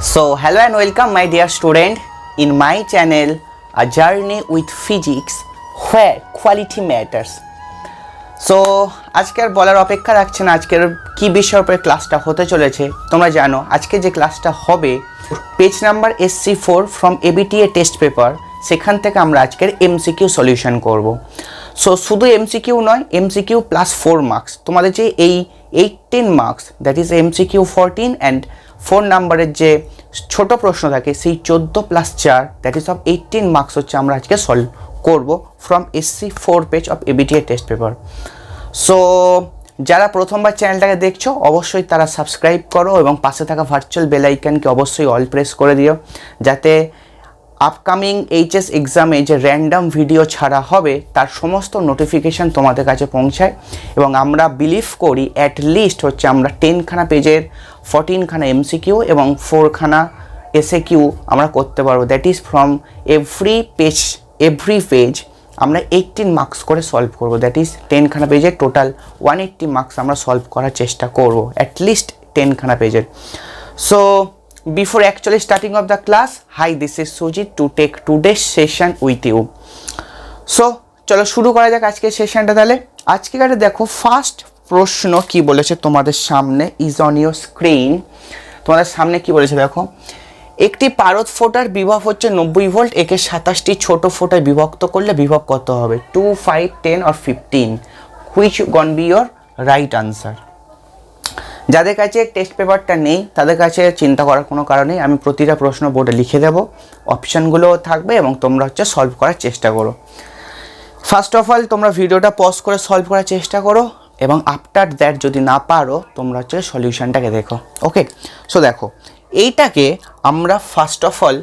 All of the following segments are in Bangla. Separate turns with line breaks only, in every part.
So hello and welcome my dear student in my channel A Journey with Physics where quality matters. So আজকের বলার অপেক্ষা রাখছে না আজকের কি বিষয়ের উপরে ক্লাসটা হতে চলেছে। তোমরা জানো আজকে যে ক্লাসটা হবে page number SC4 from ABTA test paper, সেখান থেকে আমরা আজকের MCQ সলিউশন করব। সো শুধু MCQ নয়, MCQ প্লাস 4 মার্কস। তোমাদের যে এই 18 marks that is MCQ 14 and 4 নাম্বারের যে ছোট প্রশ্ন থাকে সেই 14 plus 4 that is of 18 marks হচ্ছে আমরা আজকে সলভ করব from SC4 page of ABTA test paper. So যারা প্রথমবার চ্যানেলটাকে দেখছো অবশ্যই তারা সাবস্ক্রাইব করো এবং পাশে থাকা ভার্চুয়াল বেল আইকনকে অবশ্যই অল প্রেস করে দিও, যাতে আপকামিং এইচএস এক্সামে যে র্যান্ডম ভিডিও ছাড়া হবে তার সমস্ত নোটিফিকেশান তোমাদের কাছে পৌঁছায়। এবং আমরা বিলিভ করি অ্যাটলিস্ট হচ্ছে আমরা 10খানা পেজের 14খানা MCQ এবং 4খানা SAQ আমরা করতে পারবো। That is from every page আমরা 18 মার্কস করে সলভ করব। দ্যাট ইজ 10খানা পেজের টোটাল 180 মার্কস আমরা সলভ করার চেষ্টা করব অ্যাটলিস্ট 10খানা পেজের। So before actually starting of the class, hi, this is Sujit to take today's session with you. So চলো শুরু করা যাক আজকের সেশনটা। তাহলে আজকের দেখো ফার্স্ট প্রশ্ন কি বলেছে তোমাদের সামনে, ইজ অন ইউর স্ক্রিন। তোমাদের সামনে কি বলেছে দেখো, একটি পারদ ফোটার বিভব হচ্ছে 90 ভোল্ট, একে 27টি ছোট ফোটায় বিভক্ত করলে বিভব কত হবে? 2, 5, 10 or 15? Which gone B your right answer? যাদের কাছে টেস্ট পেপারটা নেই তাদের কাছে চিন্তা করার কোনো কারণ নেই, আমি প্রতিটা প্রশ্ন বোর্ডে লিখে দেব, অপশানগুলোও থাকবে এবং তোমরা হচ্ছে সলভ করার চেষ্টা করো। ফার্স্ট অফ অল তোমরা ভিডিওটা পজ করে সলভ করার চেষ্টা করো এবং আফটার দ্যাট যদি না পারো তোমরা হচ্ছে সলিউশনটাকে দেখো। ওকে, সো দেখো এইটাকে আমরা ফার্স্ট অফ অল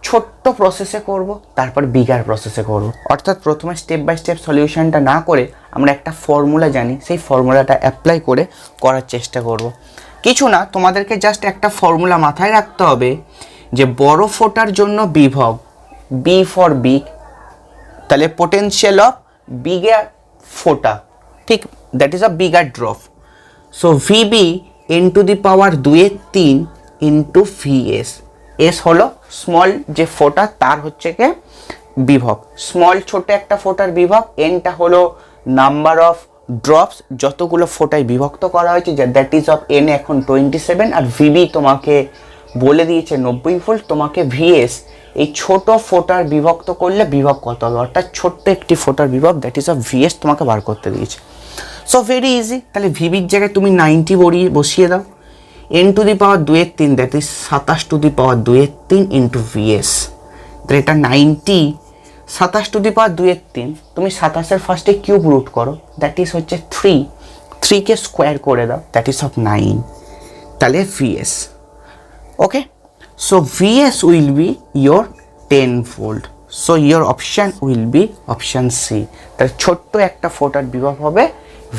ছোট্ট প্রসেসে করব, তারপর বিগার প্রসেসে করব। অর্থাৎ প্রথমে স্টেপ বাই স্টেপ সলিউশনটা না করে আমরা একটা ফর্মুলা জানি, সেই ফর্মুলাটা অ্যাপ্লাই করে করার চেষ্টা করব। কিছু না, তোমাদেরকে জাস্ট একটা ফর্মুলা মাথায় রাখতে হবে যে বড় ফোটার জন্য বিভব বি ফর বিগ, তাহলে পোটেনশিয়াল অফ বিগার ফোটা, ঠিক, that is a bigger drop. So VB into the power 2/3 into VS. S হলো স্মল যে ফোটা তার হচ্ছে কে বিভব, স্মল ছোট একটা ফোটার বিভব, এনটা হলো নাম্বার অফ ড্রপস যতগুলো ফোটায় বিভক্ত করা হয়েছে, দ্যাট ইজ অফ এন এখন 27, আর ভিবি তোমাকে বলে দিয়েছে 90 ভোল্ট, তোমাকে ভিএস এই ছোট ফোটার বিভক্ত করলে বিভব কত হবে, অর্থাৎ ছোট্ট একটি ফোটার বিভব দ্যাট ইজ অফ ভিএস তোমাকে বার করতে দিয়েছে। সো ভেরি ইজি, তাহলে ভিবির জায়গায় তুমি 90 বসিয়ে দাও, n to the power 2/3 that is 27 to the power 2/3 into VS. তাহলে এটা 90 27 টু দি পাওয়ার 2/3, তুমি 27-এর ফার্স্টে কিউব রুট করো, দ্যাট ইজ হচ্ছে 3কে স্কোয়ার করে দাও, দ্যাট ইজ অফ 9, তাহলে VS. Okay, so VS will be your 10 volt. So your option will be option C. তাহলে ছোট্ট একটা ফোটার বিভব হবে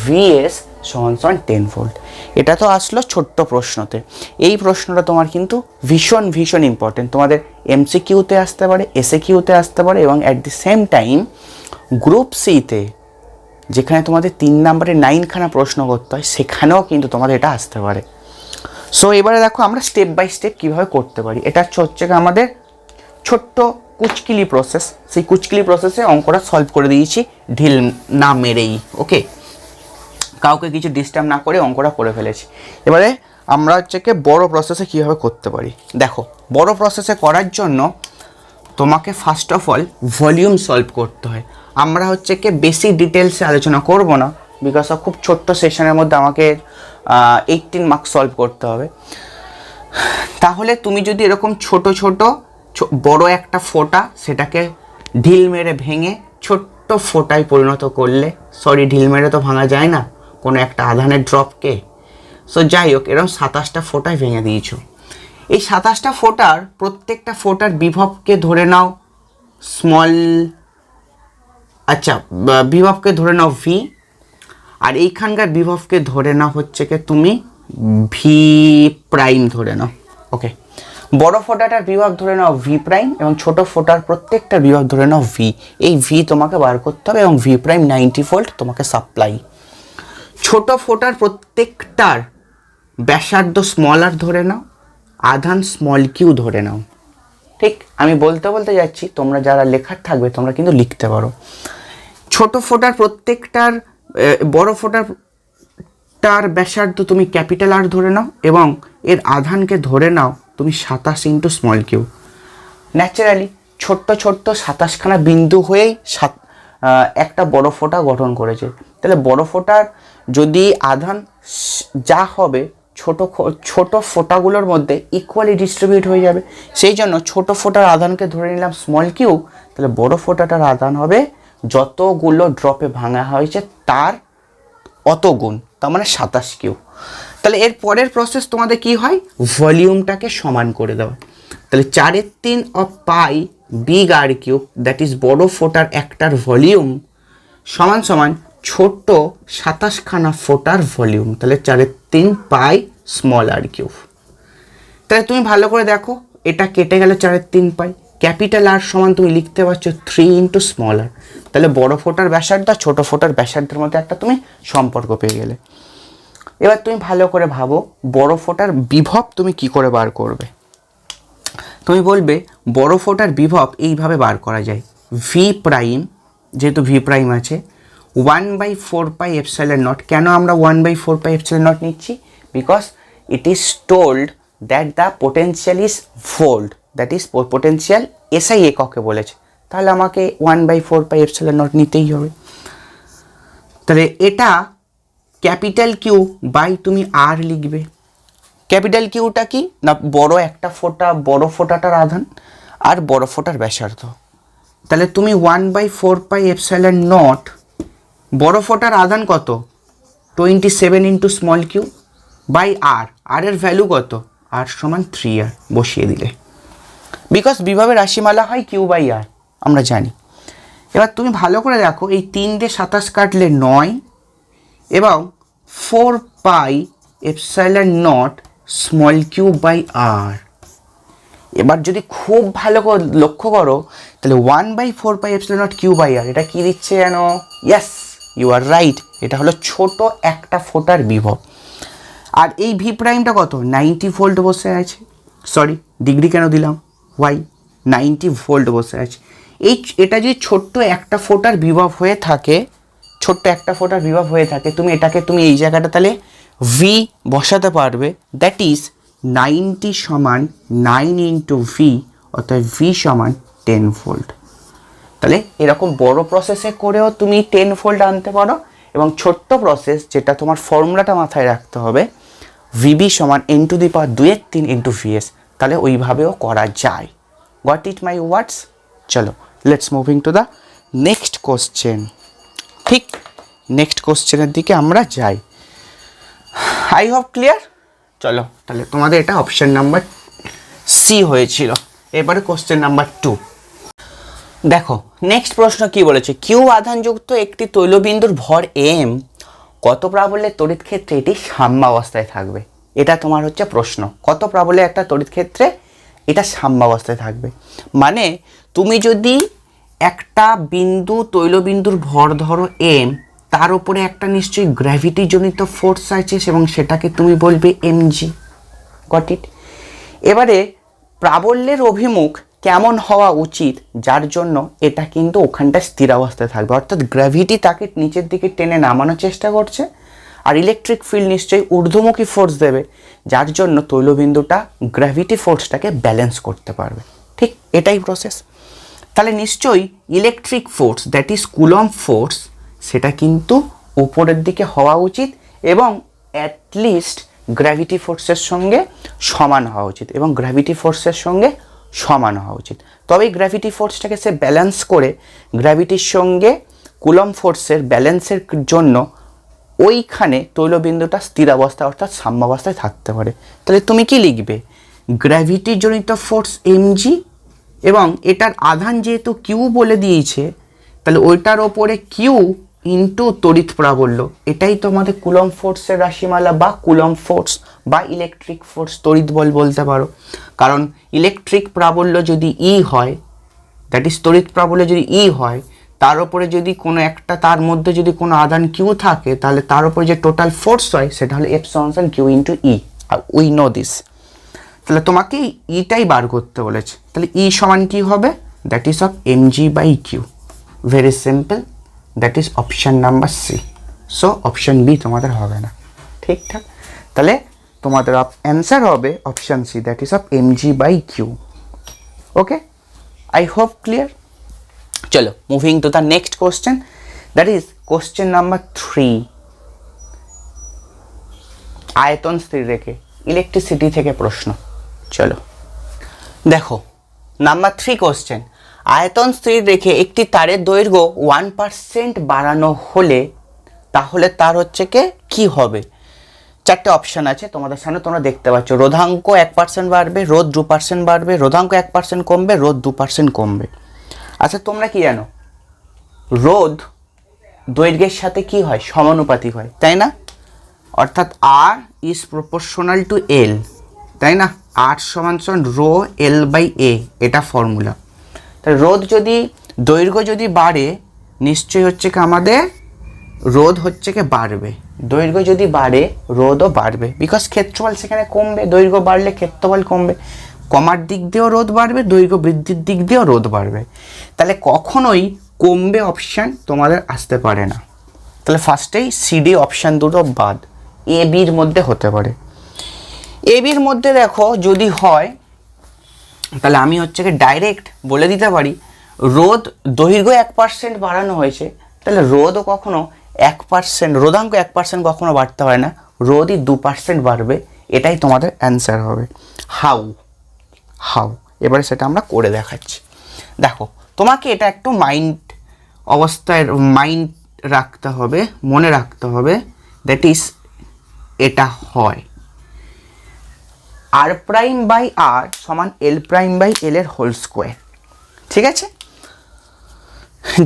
ভিএস সমান 10 ভোল্ট। এটা তো আসলো ছোট্ট প্রশ্নতে। এই প্রশ্নটা তোমার কিন্তু ভীষণ ভীষণ ইম্পর্টেন্ট, তোমাদের MCQতে আসতে পারে, SAQতে আসতে পারে এবং at the same time group সিতে যেখানে তোমাদের 3 নম্বরের 9খানা প্রশ্ন করতে হয় সেখানেও কিন্তু তোমাদের এটা আসতে পারে। সো এবারে দেখো আমরা স্টেপ বাই স্টেপ কীভাবে করতে পারি। এটা হচ্ছে আমাদের ছোট্ট কুচকিলি প্রসেস, সেই কুচকিলি প্রসেসে অঙ্কটা সলভ করে দিয়েছি ঢিল না মেরেই। ওকে, কাউকে কিছু ডিস্টার্ব না করে অঙ্কটা করে ফেলেছি। এবারে আমরা হচ্ছে কি বড় প্রসেসে কীভাবে করতে পারি। দেখো বড় প্রসেসে করার জন্য তোমাকে first of all volume solve করতে হয়। আমরা হচ্ছে কি বেশি ডিটেলসে আলোচনা করব না, বিকজ অফ খুব ছোট্ট সেশনের মধ্যে আমাকে 18 মার্কস সলভ করতে হবে। তাহলে তুমি যদি এরকম ছোট ছোট বড় একটা ফোঁটা সেটাকে ঢিল মেরে ভেঙে ছোট্ট ফোঁটায় পরিণত করলে, সরি ঢিল মেরে তো ভাঙা যায় না কোনো একটা আধানের ড্রপকে, সো যাই হোক এরকম 27টা ফোঁটায় ভেঙে দিয়েছো। এই 27টা ফোঁটার প্রত্যেকটা ফোঁটার বিভবকে ধরে নাও স্মল, আচ্ছা বিভবকে ধরে নাও ভি, আর এইখানকার বিভবকে ধরে নাও হচ্ছে কি তুমি ভি প্রাইম ধরে নাও। ওকে, বড় ফোঁটাটার বিভব ধরে নাও ভি প্রাইম এবং ছোট ফোঁটার প্রত্যেকটা বিভব ধরে নাও ভি। এই ভি তোমাকে বার করতে হবে এবং ভি প্রাইম 90 ভোল্ট তোমাকে সাপ্লাই। ছোট ফোঁটার প্রত্যেকটার ব্যাসার্ধ স্মল আর ধরে নাও আধান স্মল কিউ ধরে নাও। ঠিক আমি বলতে বলতে যাচ্ছি, তোমরা যারা লেখার থাকবে তোমরা কিন্তু লিখতে পারো। ছোট ফোঁটার প্রত্যেকটার বড় ফোঁটার ব্যাসার্ধ তুমি ক্যাপিটাল আর ধরে নাও এবং এর আধানকে ধরে নাও তুমি 27 ইন্টু স্মল কিউ। ন্যাচারালি ছোট্ট ছোট্ট 27খানা বিন্দু হয়েই একটা বড় ফোঁটা গঠন করেছে। তাহলে বড় ফোঁটার যদি আধান যা হবে ছোট ফোঁটাগুলোর মধ্যে ইকুয়ালি ডিস্ট্রিবিউট হয়ে যাবে। সেই জন্য ছোট ফোঁটার আধানকে ধরে নিলাম স্মল কিউ। তাহলে বড় ফোঁটাটার আধান হবে যতগুলো ড্রপে ভাঙা হয়েছে তার অত গুণ, তার মানে 27 কিউ। তাহলে এর পরের প্রসেস তোমাদের কি হয়, ভলিউমটাকে সমান করে দেওয়া। তাহলে 4/3 of pi big R cube, that is বড় ফোঁটার একটার ভলিউম সমান সমান ছোট্ট 27খানা ফোঁটার ভলিউম। তাহলে 4/3 পাই স্মল আর কিউব। তাহলে তুমি ভালো করে দেখো, এটা কেটে গেল 4/3 পাই। ক্যাপিটাল আর সমান তুমি লিখতে পারছো 3 ইন্টু স্মল আর। তাহলে বড় ফোঁটার ব্যাসার্ধ ছোট ফোঁটার ব্যাসার্ধের মধ্যে একটা তুমি সম্পর্ক পেয়ে গেলে। এবার তুমি ভালো করে ভাবো, বড় ফোঁটার বিভব তুমি কি করে বার করবে। তুমি বলবে বড় ফোঁটার বিভব এইভাবে বার করা যায়, ভি প্রাইম, যেহেতু ভি প্রাইম আছে 1/4 পাই এপসাইলন নট। কেন আমরা 1/4 পাই এপসাইলন নট নিচ্ছি, because it is told that the potential is volt, that is potential SI এককে বলেছে, তাহলে আমাকে 1/4 পাই এপসাইলন নট নিতেই হবে। তাহলে এটা ক্যাপিটাল কিউ বাই তুমি আর লিখবে। ক্যাপিটাল কিউটা কি না, বড় একটা ফোঁটা, বড় ফোঁটাটার আধান আর বড় ফোঁটার ব্যাসার্ধ। তাহলে তুমি 1/4 পাই এপসাইলন নট, বড় ফোঁটার আধান কত 27 ইন্টু স্মল কিউ বাই আর, আর এর ভ্যালু কত, আর সমান 3 আর বসিয়ে দিলে, বিকজ বিভবের রাশিমালা হয় কিউ বাই আর, আমরা জানি। এবার তুমি ভালো করে দেখো, এই 3 দিয়ে 27 কাটলে 9 এবং 4 pi epsilon not small Q by R. এবার যদি খুব ভালো করে লক্ষ্য করো, তাহলে 1/4 pi epsilon not Q by R, এটা কি দিচ্ছে জানো, ইয়েস ইউ আর রাইট, এটা হলো ছোট একটা ফোঁটার বিভব। আর এই ভি প্রাইমটা কত 90 ভোল্ট বসে আছে, সরি ডিগ্রি কেন দিলাম, ওয়াই 90 ভোল্ট বসে আছে। এটা যদি ছোট্ট একটা ফোঁটার বিভব হয়ে থাকে, ছোট্ট একটা ফোঁটার বিভব হয়ে থাকে, তুমি এটাকে তুমি এই জায়গাটা তাহলে ভি বসাতে পারবে, দ্যাট ইজ 90 সমান 9 ইন্টু ভি, অর্থাৎ ভি সমান 10 ভোল্ট। তাহলে এরকম বড় প্রসেসে করেও তুমি 10 ভোল্ট আনতে পারো, এবং ছোট্ট প্রসেস যেটা তোমার ফর্মুলাটা মাথায় রাখতে হবে, ভিবি সমান n⁻2/3 ইন্টু ভিএস, তাহলে ওইভাবেও করা যায়। গট ইট মাই ওয়ার্ডস? চলো let's moving to the next question. ঠিক নেক্সট কোশ্চেনের দিকে আমরা যাই। I hope clear. চলো তাহলে তোমাদের এটা অপশন নাম্বার সি হয়েছিল। এবারে কোশ্চেন নাম্বার 2 দেখো, নেক্সট প্রশ্ন কি বলেছে, কিউ আধানযুক্ত একটি তৈলবিন্দুর ভর এম, কত প্রাবল্যের তড়িৎ ক্ষেত্রে এটি সাম্যাবস্থায় থাকবে। এটা তোমার হচ্ছে প্রশ্ন, কত প্রাবল্যের একটা তড়িৎ ক্ষেত্রে এটা সাম্যাবস্থায় থাকবে। মানে তুমি যদি একটা বিন্দু তৈলবিন্দুর ভর ধরো এম, তার উপরে একটা নিশ্চয়ই গ্র্যাভিটি জনিত ফোর্স আছে এবং সেটাকে তুমি বলবে এমজি। Got it? এবারে প্রাবল্যের অভিমুখ কেমন হওয়া উচিত, যার জন্য এটা কিন্তু ওখানটা স্থির অবস্থায় থাকবে, অর্থাৎ গ্র্যাভিটি তাকে নিচের দিকে টেনে নামানোর চেষ্টা করছে, আর ইলেকট্রিক ফিল্ড নিশ্চয়ই ঊর্ধ্বমুখী ফোর্স দেবে, যার জন্য তৈলবিন্দুটা গ্র্যাভিটি ফোর্সটাকে ব্যালেন্স করতে পারবে। ঠিক এটাই প্রসেস। তাহলে নিশ্চয়ই electric force, that is coulomb force, সেটা কিন্তু উপরের দিকে হওয়া উচিত এবং অ্যাটলিস্ট গ্র্যাভিটি ফোর্সের সঙ্গে সমান হওয়া উচিত, এবং গ্র্যাভিটি ফোর্সের সঙ্গে সমান হওয়া উচিত। তবেই গ্র্যাভিটি ফোর্সটাকে সে ব্যালেন্স করে গ্র্যাভিটির সঙ্গে কুলম্ব ফোর্সের ব্যালেন্সের জন্য ওইখানে তৈলবিন্দুটা স্থির অবস্থা অর্থাৎ সাম্যাবস্থায় থাকতে পারে। তাহলে তুমি কি লিখবে, গ্র্যাভিটি জনিত ফোর্স এমজি, এবং এটার আধান যেহেতু কিউ বলে দিয়েছে, তাহলে ওইটার ওপরে কিউ ইন্টু তড়িৎ প্রাবল্য, এটাই তোমাদের কুলম্ব ফোর্সের রাশিমালা বা কুলম্ব ফোর্স বা ইলেকট্রিক ফোর্স তড়িৎ বল বলতে পারো। কারণ ইলেকট্রিক প্রাবল্য যদি ই হয়, দ্যাট ইজ তড়িৎ প্রাবল্য যদি ই হয়, তার উপরে যদি কোনো একটা, তার মধ্যে যদি কোনো আধান কিউ থাকে, তাহলে তার উপরে যে টোটাল ফোর্স হয় সেটা হলো এপসিলন কিউ ইন্টু ই, আর উই নো দিস। তাহলে তোমাকে ইটাই বার করতে বলেছে, তাহলে ই সমান কি হবে, that is of mg/q। Very simple, that is option number C. So option B তোমাদের হবে না, ঠিকঠাক। তাহলে তোমাদের অ্যান্সার হবে option C, that is of mg/q। Okay, I hope clear. চলো moving to the next question, that is question number 3। আয়তন স্থির রেখে ইলেকট্রিসিটি থেকে প্রশ্ন। চলো দেখো, নাম্বার 3 কোশ্চেন, আয়তন স্থির রেখে একটি তারের দৈর্ঘ্য 1% বাড়ানো হলে তাহলে তার হচ্ছে কি হবে। 4টে অপশান আছে তোমাদের সামনে, তোমরা দেখতে পাচ্ছ। রোধাঙ্ক 1% বাড়বে, রোধ 2% বাড়বে, রোধাঙ্ক 1% কমবে, রোধ 2% কমবে। আচ্ছা তোমরা কি জানো, রোধ দৈর্ঘ্যের সাথে কি হয়, সমানুপাতিক হয়, তাই না? অর্থাৎ আর ইজ প্রপোর্শনাল টু এল, তাই না? আর সমান রো এল বাই এ, এটা ফর্মুলা। তাহলে রোধ যদি দৈর্ঘ্য যদি বাড়ে, নিশ্চয়ই হচ্ছে কি আমাদের রোধ হচ্ছে কি বাড়বে। দৈর্ঘ্য যদি বাড়ে রোধও বাড়বে, বিকজ ক্ষেত্রফল সেখানে কমবে। দৈর্ঘ্য বাড়লে ক্ষেত্রফল কমবে, কমার দিক দিয়েও রোধ বাড়বে, দৈর্ঘ্য বৃদ্ধির দিক দিয়েও রোধ বাড়বে। তাহলে কখনোই কমবে অপশান তোমাদের আসতে পারে না। তাহলে ফার্স্টেই সিডি অপশান দুটো বাদ, এ বির মধ্যে হতে পারে। এ বির মধ্যে দেখো যদি হয়, তাহলে আমি হচ্ছে কি ডাইরেক্ট বলে দিতে পারি, রোধ দৈর্ঘ্য 1% বাড়ানো হয়েছে, তাহলে রোধও কখনো 1%, রোধাঙ্ক 1% কখনো বাড়তে পারে না, রোধই 2% বাড়বে। এটাই তোমাদের অ্যান্সার হবে। হাউ এবারে সেটা আমরা করে দেখাচ্ছি। দেখো তোমাকে এটা একটু মাইন্ড রাখতে হবে, মনে রাখতে হবে, দ্যাট ইজ এটা হয় আর প্রাইম বাই আর সমান এল প্রাইম বাই এল এর হোল স্কোয়ার। ঠিক আছে,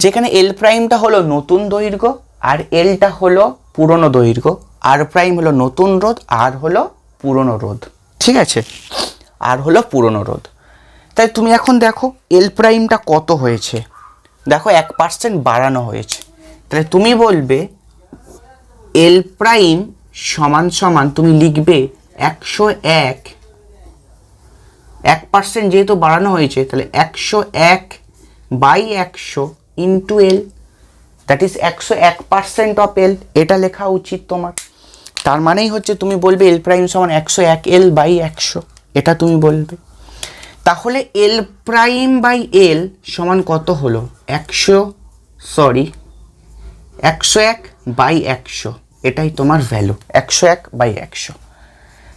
যেখানে এল প্রাইমটা হলো নতুন দৈর্ঘ্য আর এলটা হলো পুরনো দৈর্ঘ্য, আর প্রাইম হলো নতুন রোধ, আর হলো পুরনো রোধ। ঠিক আছে, আর হলো পুরনো রোধ। তাই তুমি এখন দেখো এল প্রাইমটা কত হয়েছে, দেখো 1% বাড়ানো হয়েছে। তাহলে তুমি বলবে এল প্রাইম সমান তুমি লিখবে 101% যেহেতু বাড়ানো হয়েছে, তাহলে 101/100 into L, that is 101% of L. এটা লেখা উচিত তোমার। তার মানেই হচ্ছে তুমি বলবে এল প্রাইম সমান 101L/100, এটা তুমি বলবে। তাহলে এল প্রাইম বাই এল সমান কত হলো, 101/100, এটাই তোমার ভ্যালু, 101/100।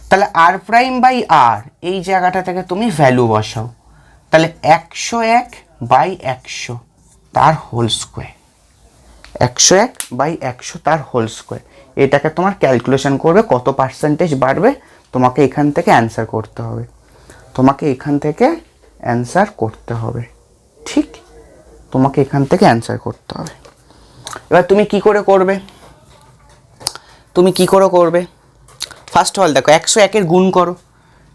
তাহলে আর প্রাইম বাই আর এই জায়গাটা থেকে তুমি ভ্যালু বসাও, তাহলে 101/100 তার হোল স্কোয়ার, 101/100 তার হোল স্কোয়ার। এটাকে তোমার ক্যালকুলেশন করবে কত পার্সেন্টেজ বাড়বে, তোমাকে এখান থেকে অ্যান্সার করতে হবে, তোমাকে এখান থেকে অ্যান্সার করতে হবে। ঠিক, তোমাকে এখান থেকে অ্যান্সার করতে হবে। এবার তুমি কি করে করবে, ফার্স্ট অফ অল দেখো 101-এর গুণ করো।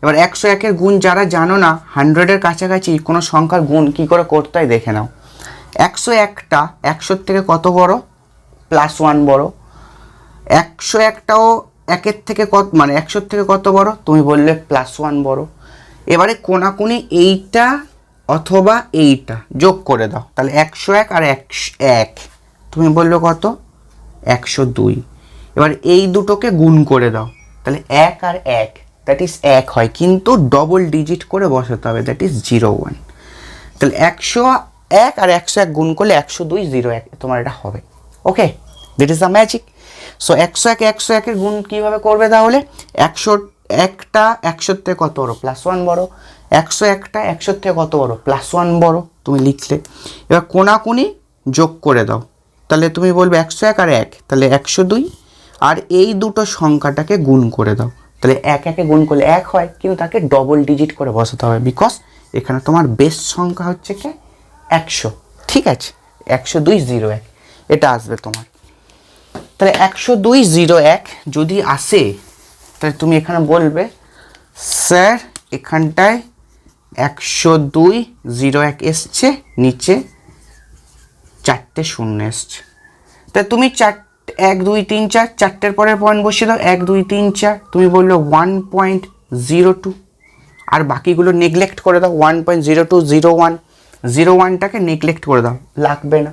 এবার 101-এর গুণ যারা জানো না, 100-এর কাছাকাছি কোনো সংখ্যার গুণ কি করে করতে হয় দেখে নাও। 101টা 100-র থেকে কত বড়, +1 বড়। 101টাও 1-এর থেকে কত, মানে 100-র থেকে কত বড়, তুমি বললে +1 বড়। এবারে কোনাকুনি এইটা অথবা এইটা যোগ করে দাও, তাহলে 101 আর 101 তুমি বললে কত, 102। এবার এই দুটোকে গুণ করে দাও, তাহলে 1 আর 1 দ্যাট ইজ 1 হয়, কিন্তু ডবল ডিজিট করে বসাতে হবে, দ্যাট ইজ 01। তাহলে 101 আর 101 গুণ করলে 102/01 তোমার এটা হবে। Okay, that is the magic. So 101-101-এর গুণ কীভাবে করবে, তাহলে 101টা 100-র থেকে কত বড়, +1 বড়। 101টা 100-র থেকে কত বড়, +1 বড়, তুমি লিখলে। এবার কোনাকুনি যোগ করে দাও, তাহলে তুমি বলবে 101 আর 1, তাহলে 102। আর এই দুটো সংখ্যাটাকে গুণ করে দাও, তাহলে 1-1-এ গুণ করলে 1 হয়, কিন্তু তাকে ডবল ডিজিট করে বসাতে হবে, বিকজ এখানে তোমার বেস সংখ্যা হচ্ছে কি 100। ঠিক আছে, 102/01 এটা আসবে তোমার। তাহলে 102/01 যদি আসে, তাহলে তুমি এখানে বলবে স্যার এখানটায় 102/01 এসছে, নিচে 4টে শূন্য এসছে। তা তুমি 1 2 3 4 4টের পরে পয়েন্ট বসিয়ে দাও, 1 2 3 4, তুমি বললো 1.02। আর বাকিগুলো নেগলেক্ট করে দাও, 1.0201 নেগলেক্ট করে দাও, লাগবে না।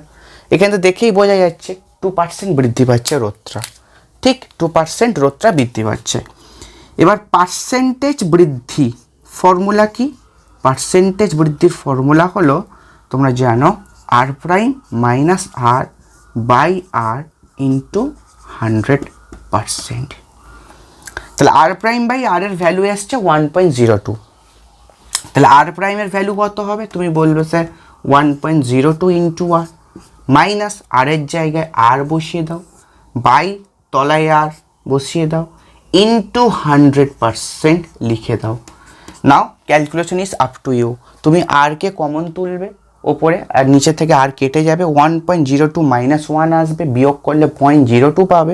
এখানে তো দেখেই বোঝা যাচ্ছে 2% বৃদ্ধি পাচ্ছে রোধটা, ঠিক 2% রোধটা বৃদ্ধি পাচ্ছে। এবার পার্সেন্টেজ বৃদ্ধি ফর্মুলা কি? পার্সেন্টেজ বৃদ্ধির ফর্মুলা হলো তোমরা জানো r prime minus r by r into 100%। তাহলে r প্রাইম বাই r এর ভ্যালু আসছে 1.02। তাহলে r প্রাইমের ভ্যালু কত হবে? তুমি বলবে sir 1.02 into r minus r এর জায়গায় r বসিয়ে দাও, বাই তলায় r বসিয়ে দাও, ইন্টু 100% লিখে দাও। Now calculation is up to you. তুমি r কে কমন তুলবে ওপরে, আর নিচে থেকে r কেটে যাবে, 1.02 মাইনাস 1 আসবে, বিয়োগ করলে 0.02 পাবে,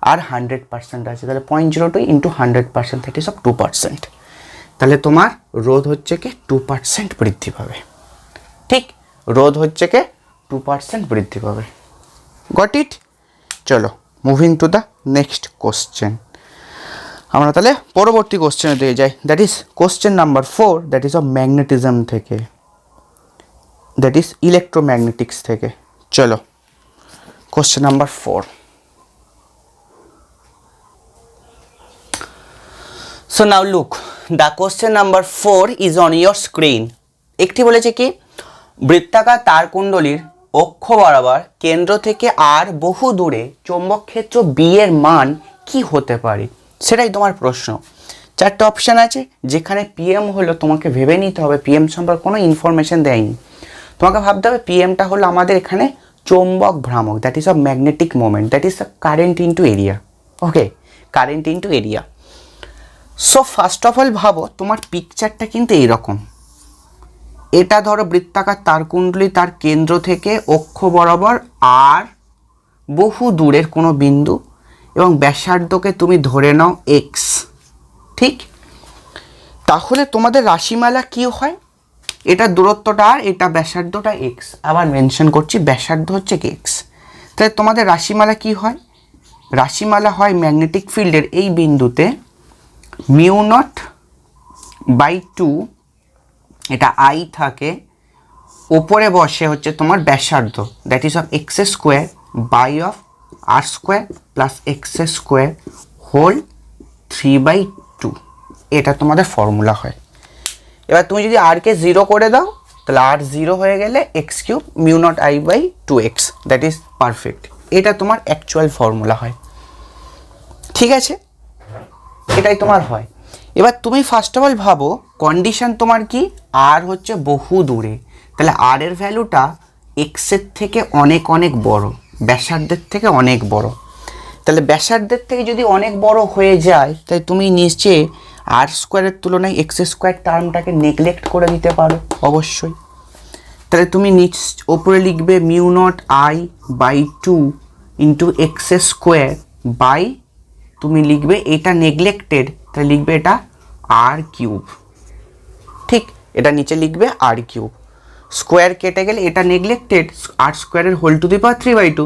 আর 100% আছে, তাহলে 0.02 ইন্টু 100%, দ্যাট ইজ অফ 2%। তাহলে তোমার রোধ হচ্ছে কি 2% বৃদ্ধি পাবে, ঠিক রোধ হচ্ছে কি 2% বৃদ্ধি পাবে। Got it? চলো moving to the next question. আমরা তাহলে পরবর্তী কোশ্চেনে দিয়ে যাই, that is question number 4, that is of magnetism থেকে, দ্যাট ইজ ইলেকট্রোম্যাগনেটিক্স থেকে। চলো question number 4। So now look, the question number 4 is on your screen. একটি বলেছে কি, বৃত্তাকার তারকুণ্ডলীর অক্ষ বরাবর কেন্দ্র থেকে আর বহু দূরে চৌম্বক ক্ষেত্র বি এর মান কি হতে পারে, সেটাই তোমার প্রশ্ন। 4টে অপশান আছে, যেখানে পিএম হলো, তোমাকে ভেবে নিতে হবে পিএম সম্পর্কে কোনো ইনফরমেশন দেয়নি, তোমাকে ভাবতে হবে পিএমটা হলো আমাদের এখানে চৌম্বক ভ্রামক, that is of magnetic moment, that is current into area. Okay, current into area. So first of all ভাবো তোমার পিকচারটা কিন্তু এইরকম। এটা ধরো বৃত্তাকার তারকুণ্ডলী, তার কেন্দ্র থেকে অক্ষ বরাবর আর বহু দূরের কোনো বিন্দু, এবং ব্যাসার্ধকে তুমি ধরে নাও এক্স, ঠিক? তাহলে তোমাদের রাশিমালা কি হয়? এটা দূরত্বটা আর এটা ব্যাসার্ধটা এক্স, আবার মেনশন করছি ব্যাসার্ধ হচ্ছে কি এক্স। তাহলে তোমাদের রাশিমালা কি হয়? রাশিমালা হয় ম্যাগনেটিক ফিল্ডের এই বিন্দুতে μ0/2, এটা আই থাকে, ওপরে বসে হচ্ছে তোমার ব্যাসার্ধ, that is of x square by of R square plus x square whole 3/2, এটা তোমাদের ফর্মুলা হয়। এবার তুমি যদি আর কে 0 করে দাও, তাহলে আর 0 হয়ে গেলে x cube μ0I/2x, that is perfect. এটা তোমার অ্যাকচুয়াল ফর্মুলা হয়, ঠিক আছে? এটাই তোমার হয়। এবার তুমি ফার্স্ট অফ অল ভাবো কন্ডিশন তোমার কি, আর হচ্ছে বহু দূরে, তাহলে আর এর ভ্যালুটা এক্সের থেকে অনেক অনেক বড়, ব্যাসার্ধের থেকে অনেক বড়। তাহলে ব্যাসার্ধের থেকে যদি অনেক বড় হয়ে যায়, তাহলে তুমি নিচে আর স্কোয়ারের তুলনায় এক্স স্কোয়ার টার্মটাকে নেগলেক্ট করে দিতে পারো অবশ্যই। তাহলে তুমি ওপরে লিখবে μ0I/2 into x square by, তুমি লিখবে এটা নেগলেক্টেড, তাহলে লিখবে এটা আর কিউব, ঠিক? এটা নিচে লিখবে আর কিউব, স্কোয়ার কেটে গেলে এটা নেগলেক্টেড, আর স্কোয়ারের whole to the power 3/2,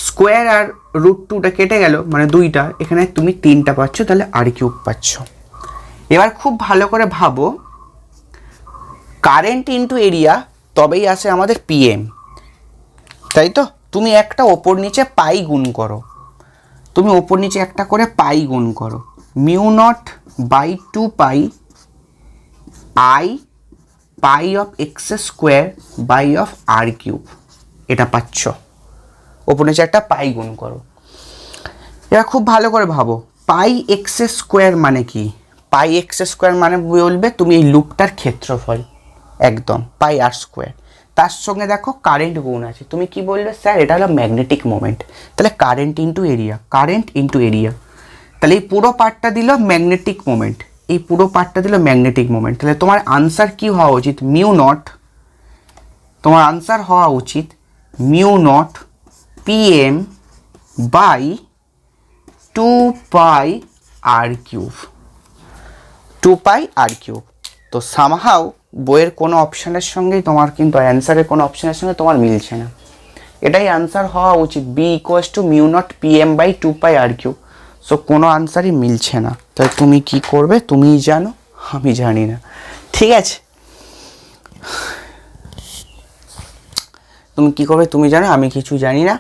square আর √2টা কেটে গেল, মানে 2টা, এখানে তুমি 3টা পাচ্ছ, তাহলে আর কিউব পাচ্ছ। এবার খুব ভালো করে ভাবো, কারেন্ট ইন্টু এরিয়া তবেই আসে আমাদের পিএম, তাই তো? তুমি একটা ওপর নিচে পাই গুণ করো, তুমি ওপর নিচে একটা করে পাই গুণ করো, μ0/2 pi I pi of x square by of R cube, এটা পাচ্ছ। ওপর নিচে একটা পাই গুণ করো। এবার খুব ভালো করে ভাবো, পাই এক্স স্কোয়ার মানে কি? পাই এক্স স্কোয়ার মানে বলবে তুমি এই লুপটার ক্ষেত্রফল, একদম পাই আর স্কোয়ার। তার সঙ্গে দেখো কারেন্ট গুণ আছে, তুমি কি বলবে? স্যার এটা হলো ম্যাগনেটিক মোমেন্ট, তাহলে current into area, current into area. তাহলে এই পুরো পার্টটা দিল ম্যাগনেটিক মোমেন্ট, এই পুরো পার্টটা দিল ম্যাগনেটিক মোমেন্ট। তাহলে তোমার আনসার কি হওয়া উচিত? μ0, তোমার আনসার হওয়া উচিত μ0 PM by 2π R cube, 2π R cube. তো সামহাও বইয়ের কোনো অপশানের সঙ্গেই তোমার কিন্তু অ্যান্সারের কোনো অপশানের সঙ্গে তোমার মিলছে না, এটাই আনসার হওয়া উচিত, B = μ0 PM/2π আর কিউব। সো কোনো আনসারই মিলছে না, তাই তুমি কি করবে তুমিই জানো, আমি জানি না, ঠিক আছে। তুমি কি করবে তুমি জানো, আমি কিছু জানি না।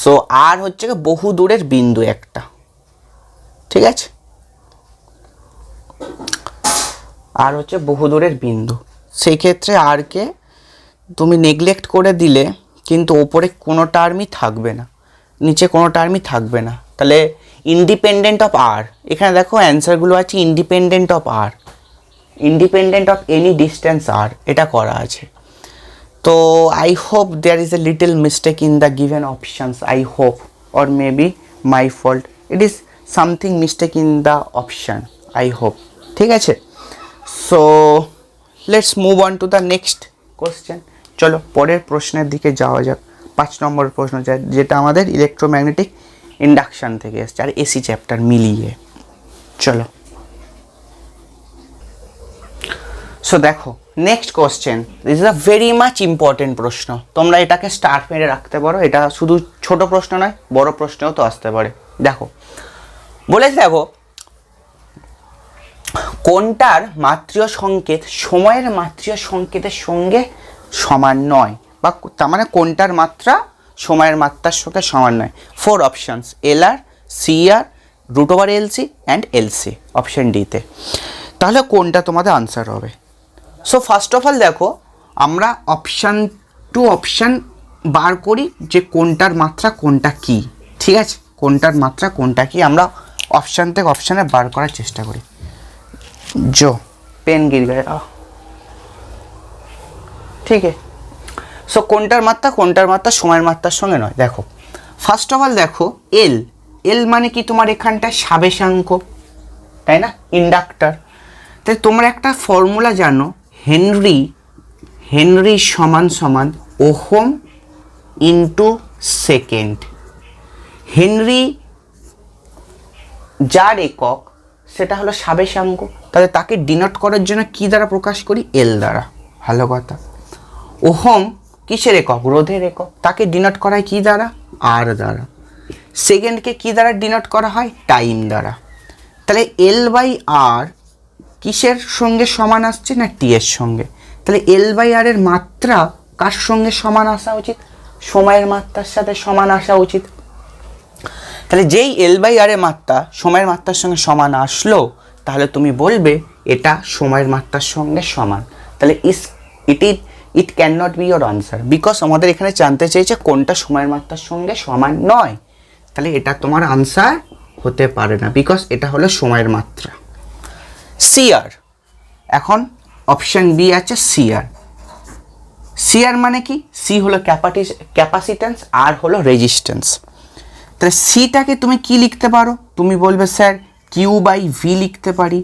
সো আর হচ্ছে বহু দূরের বিন্দু একটা, ঠিক আছে, আর হচ্ছে বহু দূরের বিন্দু। সেই ক্ষেত্রে আর কে তুমি নেগলেক্ট করে দিলে কিন্তু ওপরে কোনো টার্মই থাকবে না, নিচে কোনো টার্মই থাকবে না। তাহলে ইন্ডিপেন্ডেন্ট অফ আর, এখানে দেখো অ্যান্সারগুলো আছে ইন্ডিপেন্ডেন্ট অফ আর, ইন্ডিপেন্ডেন্ট অফ এনি ডিস্টেন্স আর, এটা করা আছে। তো I hope there is a little mistake in the given options, I hope, or maybe my fault, it is something mistake in the option, I hope, ঠিক আছে। So let's move on to the next question. চলো পরের প্রশ্নের দিকে যাওয়া যাক। 5 নম্বর প্রশ্ন, যেটা আমাদের ইলেকট্রোম্যাগনেটিক ইন্ডাকশান থেকে এসছে আর এসি চ্যাপ্টার মিলিয়ে। চলো, সো দেখো next question, this is a very much important প্রশ্ন, তোমরা এটাকে স্টার মেরে রাখতে পারো, এটা শুধু ছোট প্রশ্ন নয়, বড় প্রশ্নও তো আসতে পারে। দেখো বলেছে, দেখো কোনটার মাত্রীয় সংকেত সময়ের মাত্রীয় সংকেতের সঙ্গে সমান নয়, বা তার মানে কোনটার মাত্রা সময়ের মাত্রার সঙ্গে সমান নয়। 4 options, LR, CR, √LC and LC, option ডিতে। তাহলে কোনটা তোমাদের আনসার হবে? সো ফার্স্ট অফ অল দেখো, আমরা অপশান টু অপশান বার করি যে কোনটার মাত্রা কোনটা কি, ঠিক আছে, কোনটার মাত্রা কোনটা কি আমরা অপশান থেকে অপশানে বার করার চেষ্টা করি। जो पेन गिर गया, ठीक है। सो कोनटार मात्रा समয়ের মাত্রার সঙ্গে নয়। দেখো ফার্স্ট অফ অল দেখো এল, এল মানে কি তোমার এখানটা সাবেশাঙ্ক, তাই না, ইন্ডাক্টর। তাই তোমরা একটা ফর্মুলা জানো, হেনরি, হেনরি সমান সমান ওহম ইন্টু সেকেন্ড। হেনরি যার একক সেটা হলো সাবেশাঙ্ক, তাহলে তাকে ডিনোট করার জন্য কি দ্বারা প্রকাশ করি? এল দ্বারা, ভালো কথা। ওহম কিসের একক? রোধের একক, তাকে ডিনোট করা হয় কি দ্বারা? আর দ্বারা। সেকেন্ডকে কি দ্বারা ডিনোট করা হয়? টাইম দ্বারা। তাহলে এল বাই আর কিসের সঙ্গে সমান আসছে? না টি এর সঙ্গে। তাহলে এল বাই আর এর মাত্রা কার সঙ্গে সমান আসা উচিত? সময়ের মাত্রার সাথে সমান আসা উচিত। তাহলে যেই এল বাই আর এর মাত্রা সময়ের মাত্রার সঙ্গে সমান আসলো, তাহলে তুমি বলবে এটা সময়ের মাত্রার সঙ্গে সমান। তাহলে it can not be your answer, because আমাদের এখানে জানতে চাইছে কোনটা সময়ের মাত্রার সঙ্গে সমান নয়। তাহলে এটা তোমার আনসার হতে পারে না, বিকজ এটা হলো সময়ের মাত্রা। সিআর, এখন অপশান বি আছে সিআর। সিআর মানে কি? সি হলো ক্যাপাসিট্যান্স, আর হলো রেজিস্ট্যান্স। তাহলে সিটাকে তুমি কি লিখতে পারো? তুমি বলবে স্যার কিউ বাই ভি লিখতে পারি,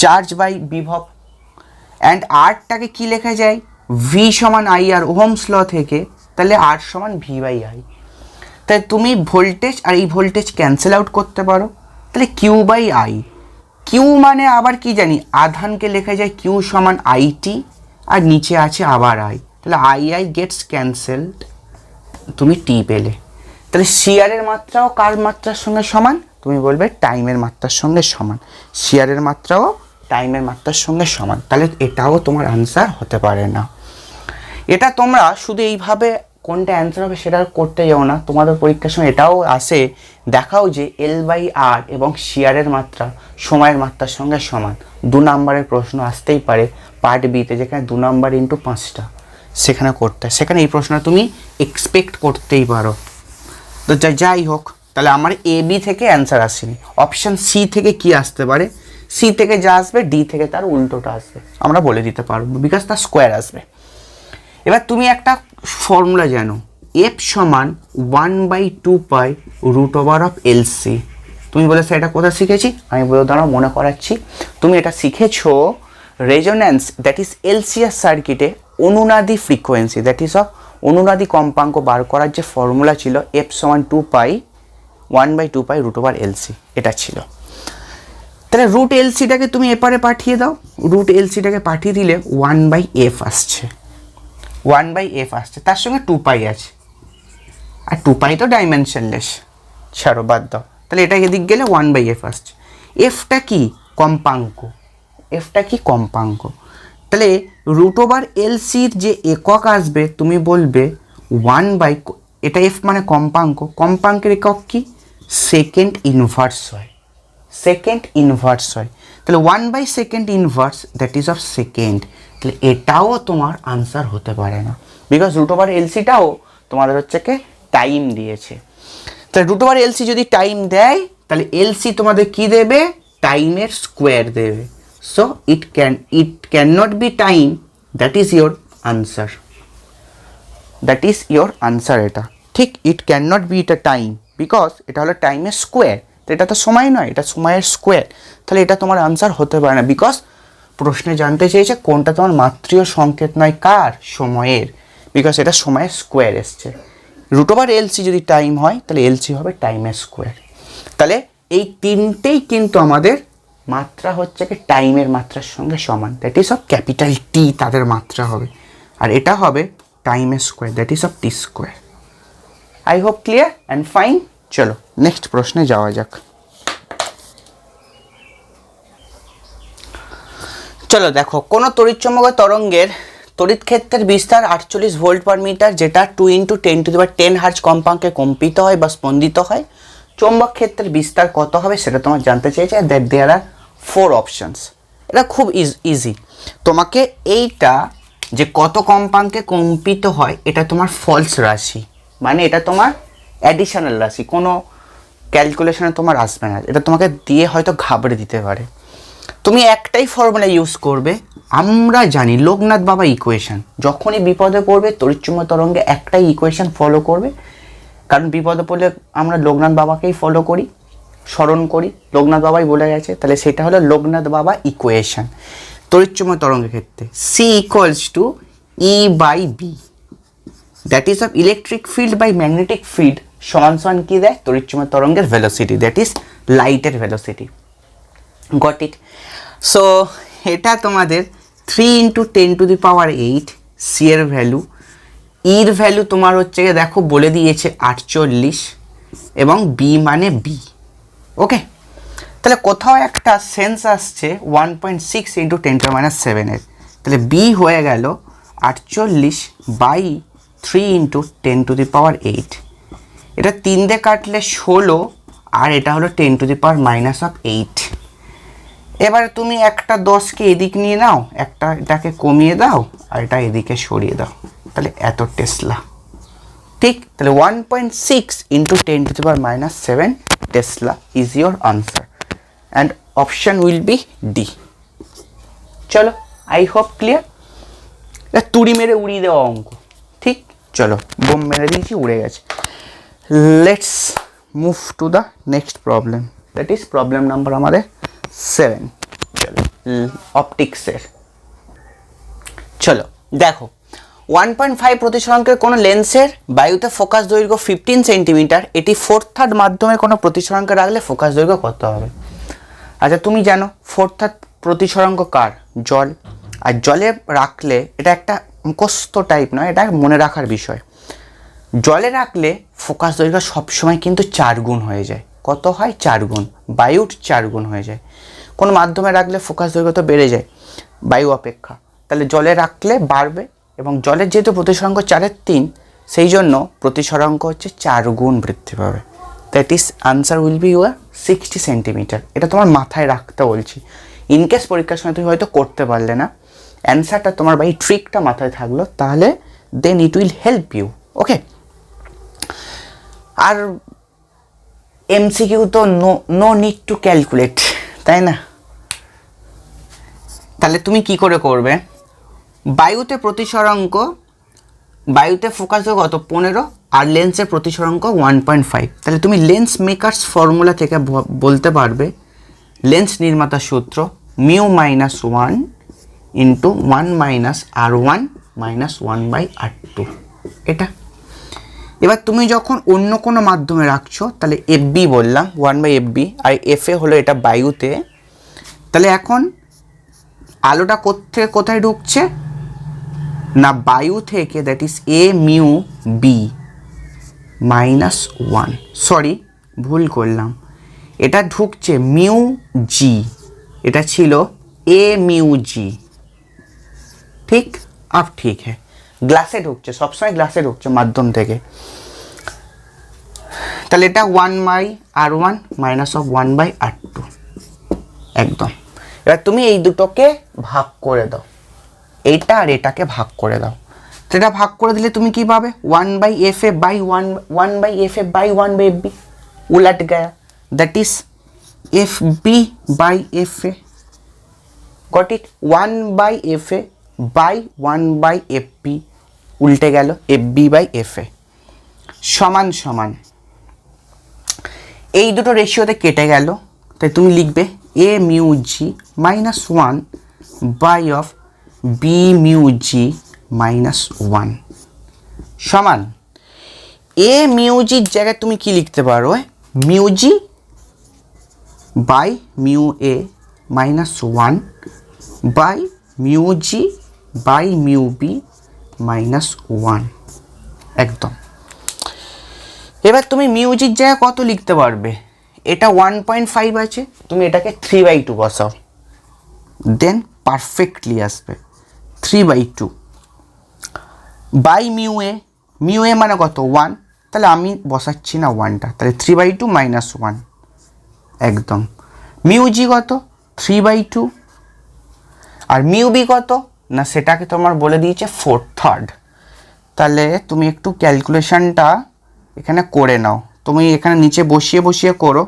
চার্জ বাই বিভব। অ্যান্ড আরটাকে কি লেখা যায়? ভি সমান আই আর, ওহমস ল থেকে। তাহলে আর সমান ভি বাই আই। তাই তুমি ভোল্টেজ আর এই ভোল্টেজ ক্যান্সেল আউট করতে পারো। তাহলে কিউ বাই আই, কিউ মানে আবার কি জানি, আধানকে লেখা যায় কিউ সমান আইটি, আর নিচে আছে আবার আই। তাহলে আই আই গেটস ক্যান্সেলড, তুমি টি পেলে। তাহলে সিআরের মাত্রাও কার মাত্রার সঙ্গে সমান? তুমি বলবে টাইমের মাত্রার সঙ্গে সমান। সিআরের মাত্রাও টাইমের মাত্রার সঙ্গে সমান। তাহলে এটাও তোমার আনসার হতে পারে না। এটা তোমরা শুধু এইভাবে কোনটা অ্যান্সার হবে সেটা করতে যাও না, তোমাদের পরীক্ষার সময় এটাও আসে, দেখাও যে এল বাই আর এবং সিআরের মাত্রা সময়ের মাত্রার সঙ্গে সমান। 2 নম্বরের প্রশ্ন আসতেই পারে পার্ট বিতে, যেখানে 2 নম্বর ইন্টু 5টা সেখানে করতে, সেখানে এই প্রশ্নটা তুমি এক্সপেক্ট করতেই পারো। তো যাই হোক, তাহলে আমার এ বি থেকে অ্যান্সার আসেনি। অপশান সি থেকে কি আসতে পারে? সি থেকে যা আসবে ডি থেকে তার উল্টোটা আসবে, আমরা বলে দিতে পারবো, বিকজ তার স্কোয়ার আসবে। এবার তুমি একটা ফর্মুলা জানো, এফ সমান 1/2 পাই √LC। তুমি বলে স্যার এটা কোথায় শিখেছি? আমি বলে দাঁড়াও মনে করাচ্ছি। তুমি এটা শিখেছো রেজোন্যান্স, দ্যাট ইজ এলসিএস সার্কিটে অনুনাদি ফ্রিকোয়েন্সি, দ্যাট ইজ অফ অনুনাদি কম্পাঙ্ক বার করার যে ফর্মুলা ছিল, এফ সমান 1/2 পাই √LC, এটা ছিল। তাহলে √LCটাকে তুমি এপারে পাঠিয়ে দাও, √LCটাকে পাঠিয়ে দিলে 1/f আসছে, 1/f আসছে, তার সঙ্গে 2 পাই আছে, আর 2 পাই তো ডাইমেনশনলেস, ছাড়ো বাদ দাও। তাহলে এটা এদিক গেলে 1/f আসছে। এফটা কি? কম্পাঙ্ক, এফটা কি কম্পাঙ্ক, তাহলে রুট ওভার এলসির যে একক আসবে তুমি বলবে 1/, এটা এফ মানে কম্পাঙ্ক, কম্পাঙ্কের একক কি সেকেন্ড ইনভার্স হয়, সেকেন্ড ইনভার্স হয়, তাহলে 1/2 inverse that is of second, তাহলে এটাও তোমার আনসার হতে পারে না, বিকজ রুট ওভার এলসিটাও তোমাদের হচ্ছে কি টাইম দিয়েছে, তাহলে রুট ওভার এলসি যদি টাইম দেয় তাহলে এলসি তোমাদের কি দেবে, টাইমের স্কোয়ার দেবে, so it can not be time, that is your answer, that is your answer, এটা ঠিক, ইট ক্যান নট বি এটা টাইম, বিকজ এটা হলো টাইমের স্কোয়ার, তো এটা তো সময় নয়, এটা সময়ের স্কোয়ার, তাহলে এটা তোমার আনসার হতে পারে না, বিকজ প্রশ্নে জানতে চেয়েছে কোনটা তোমার মাত্রীয় সংকেত নয়, কার, সময়ের, বিকজ এটা সময়ের স্কোয়ার এসছে, রুট ওভার এলসি যদি টাইম হয় তাহলে এলসি হবে টাইমের স্কোয়ার, তাহলে এই তিনটেই কিন্তু আমাদের মাত্রা হচ্ছে কি টাইমের মাত্রার সঙ্গে সমান, that is of capital T তাদের মাত্রা হবে, আর এটা হবে টাইমের square, that is of T square. I hope clear and fine. চলো নেক্সট প্রশ্নে যাওয়া যাক। চলো দেখো, কোনো তড়িৎচুম্বকীয় তরঙ্গের তড়িৎ ক্ষেত্রের বিস্তার 48 ভোল্ট পার মিটার, যেটা 2 × 10⁻10 হার্জ কম্পাঙ্কে কম্পিত হয় বা স্পন্দিত হয়, চৌম্বক ক্ষেত্রের বিস্তার কত হবে সেটা তোমার জানতে চেয়েছে, দ্যাট দেয়ার আর 4 অপশনস, এটা খুব ইজি, তোমাকে এইটা যে কত কম্পাঙ্কে কম্পিত হয় এটা তোমার ফলস রাশি, মানে এটা তোমার অ্যাডিশনাল রাশি, কোনো ক্যালকুলেশনে তোমার আসবে না, এটা তোমাকে দিয়ে হয়তো ঘাবড়ে দিতে পারে, তুমি একটাই ফর্মুলা ইউজ করবে, আমরা জানি লোকনাথ বাবা ইকুয়েশন, যখনই বিপদে পড়বে তড়িৎচুম্বকীয় তরঙ্গে একটাই ইকুয়েশন ফলো করবে, কারণ বিপদে পড়লে আমরা লোকনাথ বাবাকেই ফলো করি, স্মরণ করি, লোকনাথ বাবাই বলে গেছে, তাহলে সেটা হলো লোকনাথ বাবা ইকুয়েশন তড়িৎচুম্বকীয় তরঙ্গের ক্ষেত্রে, C equals to E/B, that is of electric field by magnetic field সমান সমান কি দেয়, তড়িৎচুম্বকীয় তরঙ্গের ভেলোসিটি, দ্যাট ইজ লাইটের ভেলোসিটি, গট ইট। সো এটা তোমাদের 3 × 10⁸ সি এর ভ্যালু, ইর ভ্যালু তোমার হচ্ছে দেখো বলে দিয়েছে 48, এবং বি মানে বি, ওকে, তাহলে কোথাও একটা সেন্স আসছে 1.6 × 10⁻7 এর, তাহলে বি হয়ে গেল 48/3 × 10⁸, এটা 3 দিয়ে কাটলে 16, আর এটা হলো 10⁻⁻8, এবার তুমি একটা 10কে এদিক নিয়ে নাও, একটা এটাকে কমিয়ে দাও, আর এটা এদিকে সরিয়ে দাও, তাহলে এত টেসলা, ঠিক, তাহলে 1.6 × 10⁻⁻7 Tesla is your answer, and option will be D. চলো আই হোপ ক্লিয়ার, তুড়ি মেরে উড়িয়ে দেওয়া অঙ্ক, ঠিক, চলো বোম মেরে দিয়েছি উড়ে গেছে, let's move to the next problem, that is problem number আমাদের 7, চলো অপটিক্সের। চলো দেখো, 1.5 প্রতিসরাঙ্কের কোনো লেন্সের বায়ুতে ফোকাস দৈর্ঘ্য 15 সেন্টিমিটার, এটি 4/3 মাধ্যমে কোনো প্রতিসরাঙ্কে রাখলে ফোকাস দৈর্ঘ্য কত হবে? আচ্ছা তুমি জানো 4/3 প্রতিসরাঙ্ক কার? জল, আর জলে রাখলে এটা একটা মুখস্থ টাইপ নয়, এটা মনে রাখার বিষয়, জলে রাখলে ফোকাস দৈর্ঘ্য সবসময় কিন্তু 4 গুণ হয়ে যায়, কত হয় 4 গুণ, বায়ুর 4 গুণ হয়ে যায়, কোনো মাধ্যমে রাখলে ফোকাস দৈর্ঘ্য তো বেড়ে যায় বায়ু অপেক্ষা, তাহলে জলে রাখলে বাড়বে, এবং জলের যেহেতু প্রতিসরাঙ্ক 4/3, সেই জন্য প্রতিসরাঙ্ক হচ্ছে 4 গুণ বৃদ্ধি পাবে, that is answer will be your 60 centimetre, এটা তোমার মাথায় রাখতে বলছি, ইনকেস পরীক্ষার সময় তুমি হয়তো করতে পারলে না, অ্যান্সারটা তোমার বা এই ট্রিকটা মাথায় থাকলো, তাহলে then it will help you, okay. আর এমসিকিউ তো নো নিড টু ক্যালকুলেট, তাই না? তাহলে তুমি কি করে করবে, বায়ুতে প্রতিসরাঙ্ক, বায়ুতে ফোকাস দৈর্ঘ্য কত 15, আর লেন্সের প্রতিসরাঙ্ক 1.5, তাহলে তুমি লেন্স মেকার্স ফর্মুলা থেকে বলতে পারবে লেন্স নির্মাতা সূত্র μ-1 × 1 - R1 - 1/R2, এটা। এবার তুমি যখন অন্য কোনো মাধ্যমে রাখছো, তাহলে FB বললাম 1/FB, আর FA হলো এটা বায়ুতে, তাহলে এখন আলোটা কোথায় ঢুকছে না, বায়ু থেকে, দ্যাট ইজ AμB -1, সরি ভুল করলাম, এটা ঢুকছে μg, এটা ছিল ए म्यू जी। ठीक, अब ठीक है, গ্লাসে ঢুকছে, সবসময় গ্লাসে ঢুকছে মাধ্যম থেকে। তাহলে এটা 1/r1 মাইনাস অফ 1/r2 একদম। এবার তুমি এই দুটোকে ভাগ করে দাও, এইটা আর এটাকে ভাগ করে দাও। সেটা ভাগ করে দিলে তুমি কি পাবে? 1/fa by 1/fa by 1/fb उलट गया, that is fb by fa। Got it? 1/fa by 1/fb उल्टे गেল fb बाई fa সমান সমান এই দুটো রেশিওতে কেটে গেল। তাই তুমি লিখবে a mu G minus 1 by of b mu G minus 1 সমান a মিউ জির জায়গায় তুমি কি লিখতে পারো? Mu G by mu a minus 1 by mu G by mu B minus 1 একদম। এবার তুমি মিউজির জায়গায় কত লিখতে পারবে? এটা 1.5 আছে, তুমি এটাকে 3/2 বসাও, দেন পারফেক্টলি আসবে 3/2 বাই মিউ এ মানে কত? 1, তাহলে আমি বসাচ্ছি না 1টা, তাহলে 3/2 মাইনাস 1 একদম। মিউজি কত? 3/2। আর মিউবি কত না সেটাকে তোমার বলে দিয়েছে 4/3। তাহলে তুমি একটু ক্যালকুলেশনটা এখানে করে নাও, তুমি এখানে নিচে বসিয়ে বসিয়ে করো।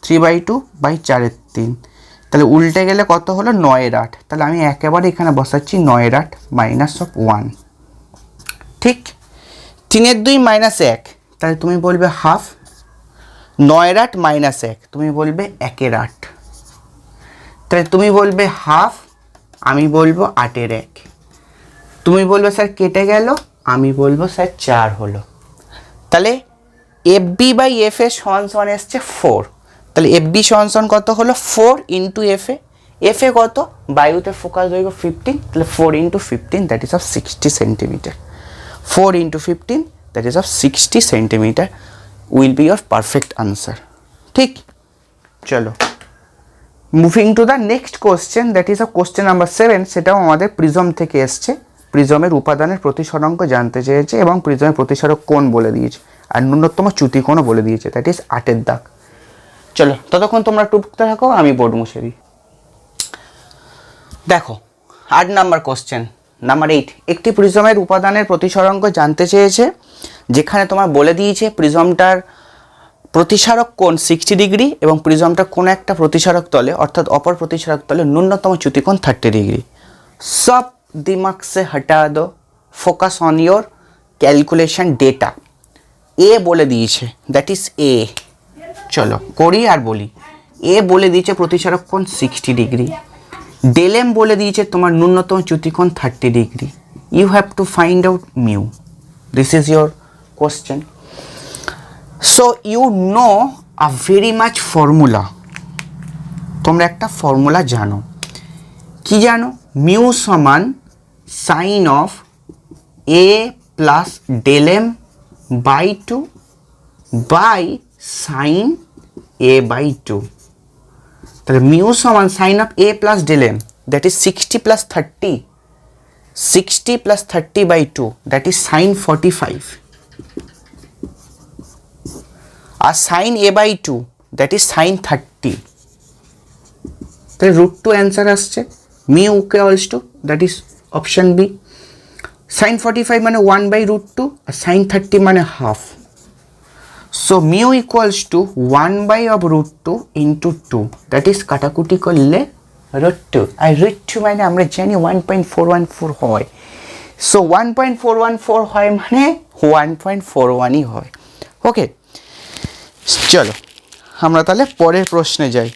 3/2 বাই 4/3, তাহলে উল্টে গেলে কত হলো? 9/8। তাহলে আমি একেবারে এখানে বসাচ্ছি 9/8 মাইনাস অফ 1। ঠিক, 3/2 মাইনাস 1, তাহলে তুমি বলবে হাফ। 9/8 মাইনাস 1 তুমি বলবে 1/8, তাহলে তুমি বলবে হাফ, আমি বলবো 8/1। তুমি বলবে স্যার কেটে গেল, আমি বলবো স্যার 4 হলো। তাহলে F B by F A সমান সমান এসছে 4। তাহলে এফ বি সমান সমান কত হলো? 4 ইন্টু এফ এ। এফ এ কত? বায়ুতে ফোকাস দৈর্ঘ্য 15, তাহলে 4 into 15 that is of 60 centimetre. 4 into 15 that is of 60 centimetre will be your perfect answer. ঠিক, চলো moving to the next question, that is of question number 7। সেটাও আমাদের প্রিজম থেকে এসছে। প্রিজমের উপাদানের প্রতিসরাঙ্ক জানতে চেয়েছে এবং প্রিজমের প্রতিসরক কোণ বলে দিয়েছে, আর ন্যূনতম চ্যুতিকোণও বলে দিয়েছে, দ্যাট ইজ 8-এর দাগ। চলো ততক্ষণ তোমরা টুকতে থাকো, আমি বোর্ড মুছে দিই। দেখো 8 নাম্বার কোশ্চেন, নাম্বার 8। একটি প্রিজমের উপাদানের প্রতিসরাঙ্ক জানতে চেয়েছে, যেখানে তোমার বলে দিয়েছে প্রিজমটার প্রতিসারক কোণ 60 ডিগ্রি এবং প্রিজমটার কোনো একটা প্রতিসারক তলে অর্থাৎ অপর প্রতিসারক তলে ন্যূনতম চ্যুতিকোণ 30 ডিগ্রি। সব दिमाग से हटा दो, focus on your calculation data. ए बोले दिए दैट इज ए। चलो करी और बोली। ए बोले दिए प्रतिसारक कोण 60 डिग्री, डेल एम बोले दिए तुम्हार न्यूनतम च्युतिकोण 30 degree. You have to find out mu. This is your question. So you know a very much formula. तुम्हारा एक फर्मुला जानो, कि जानो? म्यू समान sine of A plus del M by 2 by sine A by 2। तो म्यू समान sine of A plus del M that is 60 plus 30, 60 plus 30 by 2 that is sine 45, और sign A by 2 that is sine 30। तो √2 आंसर आसছে। Mu equals to that is option B. Sine 45 माने 1/√2 और साइन 30 माने half. So mu equals to 1/√2 into 2 that is काटाकुटी करले √2 और √2 माने আমরা জানি 1.414 হয়। सो 1.414 হয় মানে 1.41 ही হয়। ओके चलो আমরা তাহলে পরের প্রশ্নে যাই।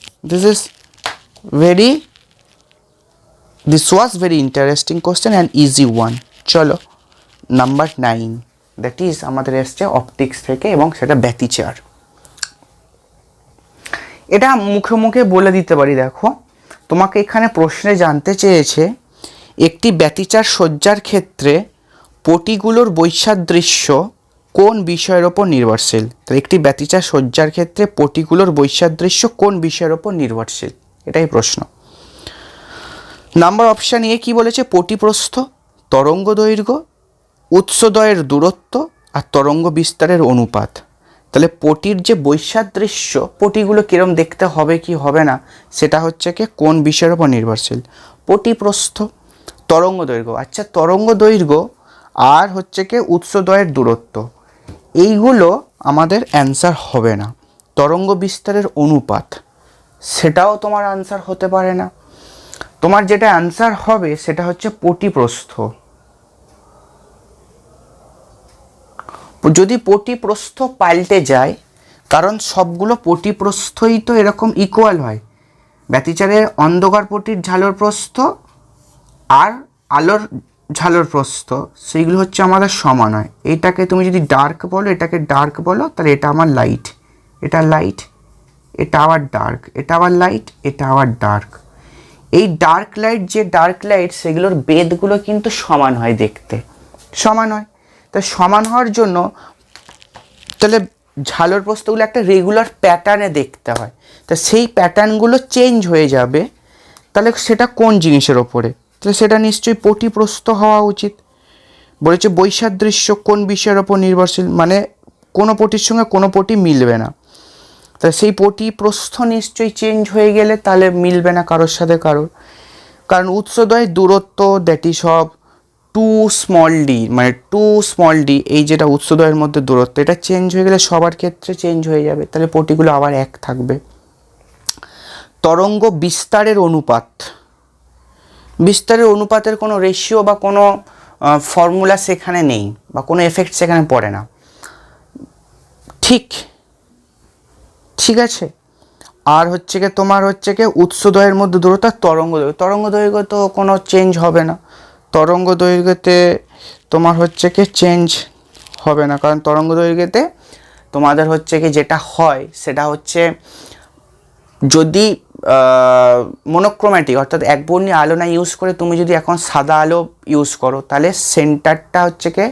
This was very interesting question and easy one. चलो नंबर 9 that is আমাদের এসছে অপটিক্স থেকে এবং সেটা ব্যতিচার। এটা মুখে মুখে বলে দিতে পারি। দেখো তোমাকে এখানে প্রশ্নে জানতে চেয়েছে একটি ব্যতিচার সজ্জার ক্ষেত্রে পটিগুলোর বৈসাদৃশ্য কোন বিষয়ের উপর নির্ভরশীল। তো একটি ব্যতিচার সজ্জার ক্ষেত্রে পটিগুলোর বৈসাদৃশ্য কোন বিষয়ের উপর নির্ভরশীল, এটাই প্রশ্ন। নাম্বার অপশান এ কী বলেছে, পটিপ্রস্থ, তরঙ্গ দৈর্ঘ্য, উৎসদয়ের দূরত্ব আর তরঙ্গ বিস্তারের অনুপাত। তাহলে পটির যে বৈসাদৃশ্য, পটিগুলো কীরকম দেখতে হবে কি হবে না, সেটা হচ্ছে কি কোন বিষয়ের উপর নির্ভরশীল। পটিপ্রস্থ, তরঙ্গ দৈর্ঘ্য, আচ্ছা তরঙ্গ দৈর্ঘ্য আর হচ্ছে কি উৎসদয়ের দূরত্ব, এইগুলো আমাদের অ্যান্সার হবে না। তরঙ্গ বিস্তারের অনুপাত, সেটাও তোমার আনসার হতে পারে না। তোমার যেটা অ্যান্সার হবে সেটা হচ্ছে পটিপ্রস্থ। যদি পটিপ্রস্থ পাল্টে যায়, কারণ সবগুলো পটিপ্রস্থই তো এরকম ইকুয়াল হয়, ব্যতিচারের অন্ধকার পটির ঝালর প্রস্থ আর আলোর ঝালর প্রস্থ সেইগুলো হচ্ছে আমাদের সমান হয়। এইটাকে তুমি যদি ডার্ক বলো, এটাকে ডার্ক বলো, তাহলে এটা আমার লাইট, এটা লাইট, এটা আবার ডার্ক, এটা আবার লাইট, এটা আবার ডার্ক। এই ডার্ক লাইট যে ডার্ক লাইট, সেগুলোর বেধগুলো কিন্তু সমান হয়, দেখতে সমান হয়। তা সমান হওয়ার জন্য তাহলে ঝালর প্রস্থগুলো একটা রেগুলার প্যাটার্নে দেখতে হয়, তা সেই প্যাটার্নগুলো চেঞ্জ হয়ে যাবে। তাহলে সেটা কোন জিনিসের ওপরে, তাহলে সেটা নিশ্চয়ই পটিপ্রস্থ হওয়া উচিত। বলেছে বৈসাদৃশ্য কোন বিষয়ের ওপর নির্ভরশীল, মানে কোনো পটির সঙ্গে কোনো পটি মিলবে না, তা সেই পটিপ্রস্থ নিশ্চয়ই চেঞ্জ হয়ে গেলে তাহলে মিলবে না কারোর সাথে কারোর। কারণ উৎসদয় দূরত্ব, that is of two small D, মানে টু স্মল ডি, এই যেটা উৎসদয়ের মধ্যে দূরত্ব, এটা চেঞ্জ হয়ে গেলে সবার ক্ষেত্রে চেঞ্জ হয়ে যাবে, তাহলে পটিগুলো আবার এক থাকবে। তরঙ্গ বিস্তারের অনুপাত, বিস্তারের অনুপাতের কোনো রেশিও বা কোনো ফর্মুলা সেখানে নেই, বা কোনো এফেক্ট সেখানে পড়ে না। ঠিক ঠিক আছে। আর হচ্ছে কি তোমার হচ্ছে কি উৎসদয়ের মধ্যে দূরত্ব, তরঙ্গ দৈর্ঘ্য, তরঙ্গ দৈর্ঘ্য তো কোনো চেঞ্জ হবে না, তরঙ্গ দৈর্ঘ্যতে তোমার হচ্ছে কি চেঞ্জ হবে না, কারণ তরঙ্গ দৈর্ঘ্যতে তোমাদের হচ্ছে কি যেটা হয় সেটা হচ্ছে যদি মনোক্রোম্যাটিক অর্থাৎ একবর্ণী আলো না ইউজ করে তুমি যদি এখন সাদা আলো ইউজ করো, তাহলে সেন্টারটা হচ্ছে কি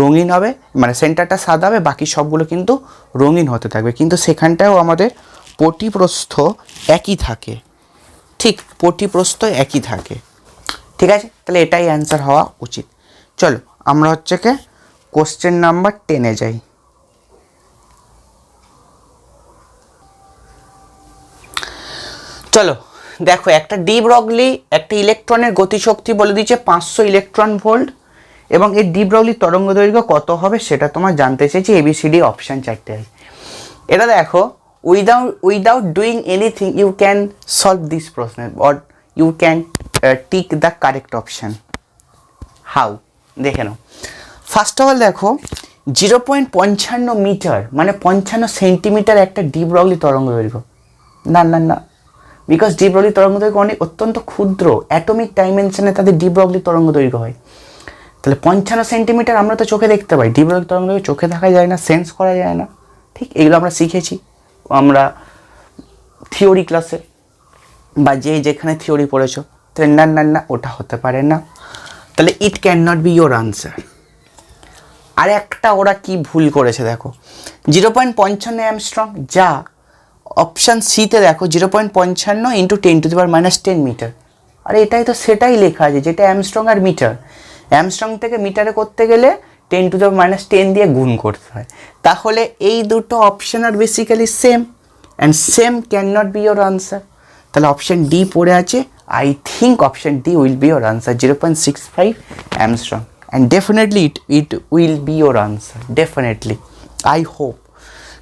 রঙিন হবে, মানে সেন্টারটা সাদা হবে, বাকি সবগুলো কিন্তু রঙিন হতে থাকবে। কিন্তু সেখানটাও আমাদের পটিপ্রস্থ একই থাকে, ঠিক পটিপ্রস্থ একই থাকে। ঠিক আছে, তাহলে এটাই অ্যান্সার হওয়া উচিত। চলো আমরা হচ্ছে কি কোশ্চেন নাম্বার 10-এ যাই। চলো দেখো, একটা ডি ব্রগলি একটা ইলেকট্রনের গতিশক্তি বলে দিচ্ছে 500 ইলেকট্রন ভোল্ট, এবং এই ডি ব্রগলি তরঙ্গ দৈর্ঘ্য কত হবে সেটা তোমার জানতে চেয়েছি। এবিসিডি অপশান 4টে আছে। এটা দেখো, without doing anything you can solve this প্রশ্ন, or you can tick the correct option. How, দেখে নাও। ফার্স্ট অফ অল দেখো, 0.55 মিটার মানে 55 সেন্টিমিটার একটা ডি ব্রগলি তরঙ্গ দৈর্ঘ্য। না না না, বিকজ ডি ব্রগলি তরঙ্গ দৈর্ঘ্য অনেক অত্যন্ত ক্ষুদ্র, অ্যাটমিক ডাইমেনশনে তাদের ডি ব্রগলি তরঙ্গ দৈর্ঘ্য হয়। তাহলে 55 সেন্টিমিটার আমরা তো চোখে দেখতে পাই, ডি ব্রগলি তরঙ্গ দৈর্ঘ্য চোখে দেখা যায় না, সেন্স করা যায় না। ঠিক, এগুলো আমরা শিখেছি আমরা থিওরি ক্লাসে, বা যেখানে থিওরি পড়েছো। তাহলে না না না, ওটা হতে পারে না, তাহলে it can not be your answer. আর একটা ওরা কি ভুল করেছে দেখো, 0.55 অ্যামস্ট্রং, যা অপশান সিতে দেখো 0.55 ইন্টু 10⁻⁻10 মিটার। আর এটাই তো সেটাই লেখা আছে যেটা অ্যামস্ট্রং আর মিটার। অ্যামস্ট্রং থেকে মিটারে করতে গেলে 10⁻10 দিয়ে গুণ করতে হয়। তাহলে এই দুটো অপশান আর basically same, and same can not be your answer. তাহলে অপশান ডি পড়ে আছে, I think option D will be your answer, 0.65 angstrom, and definitely it will be your answer, definitely, I hope.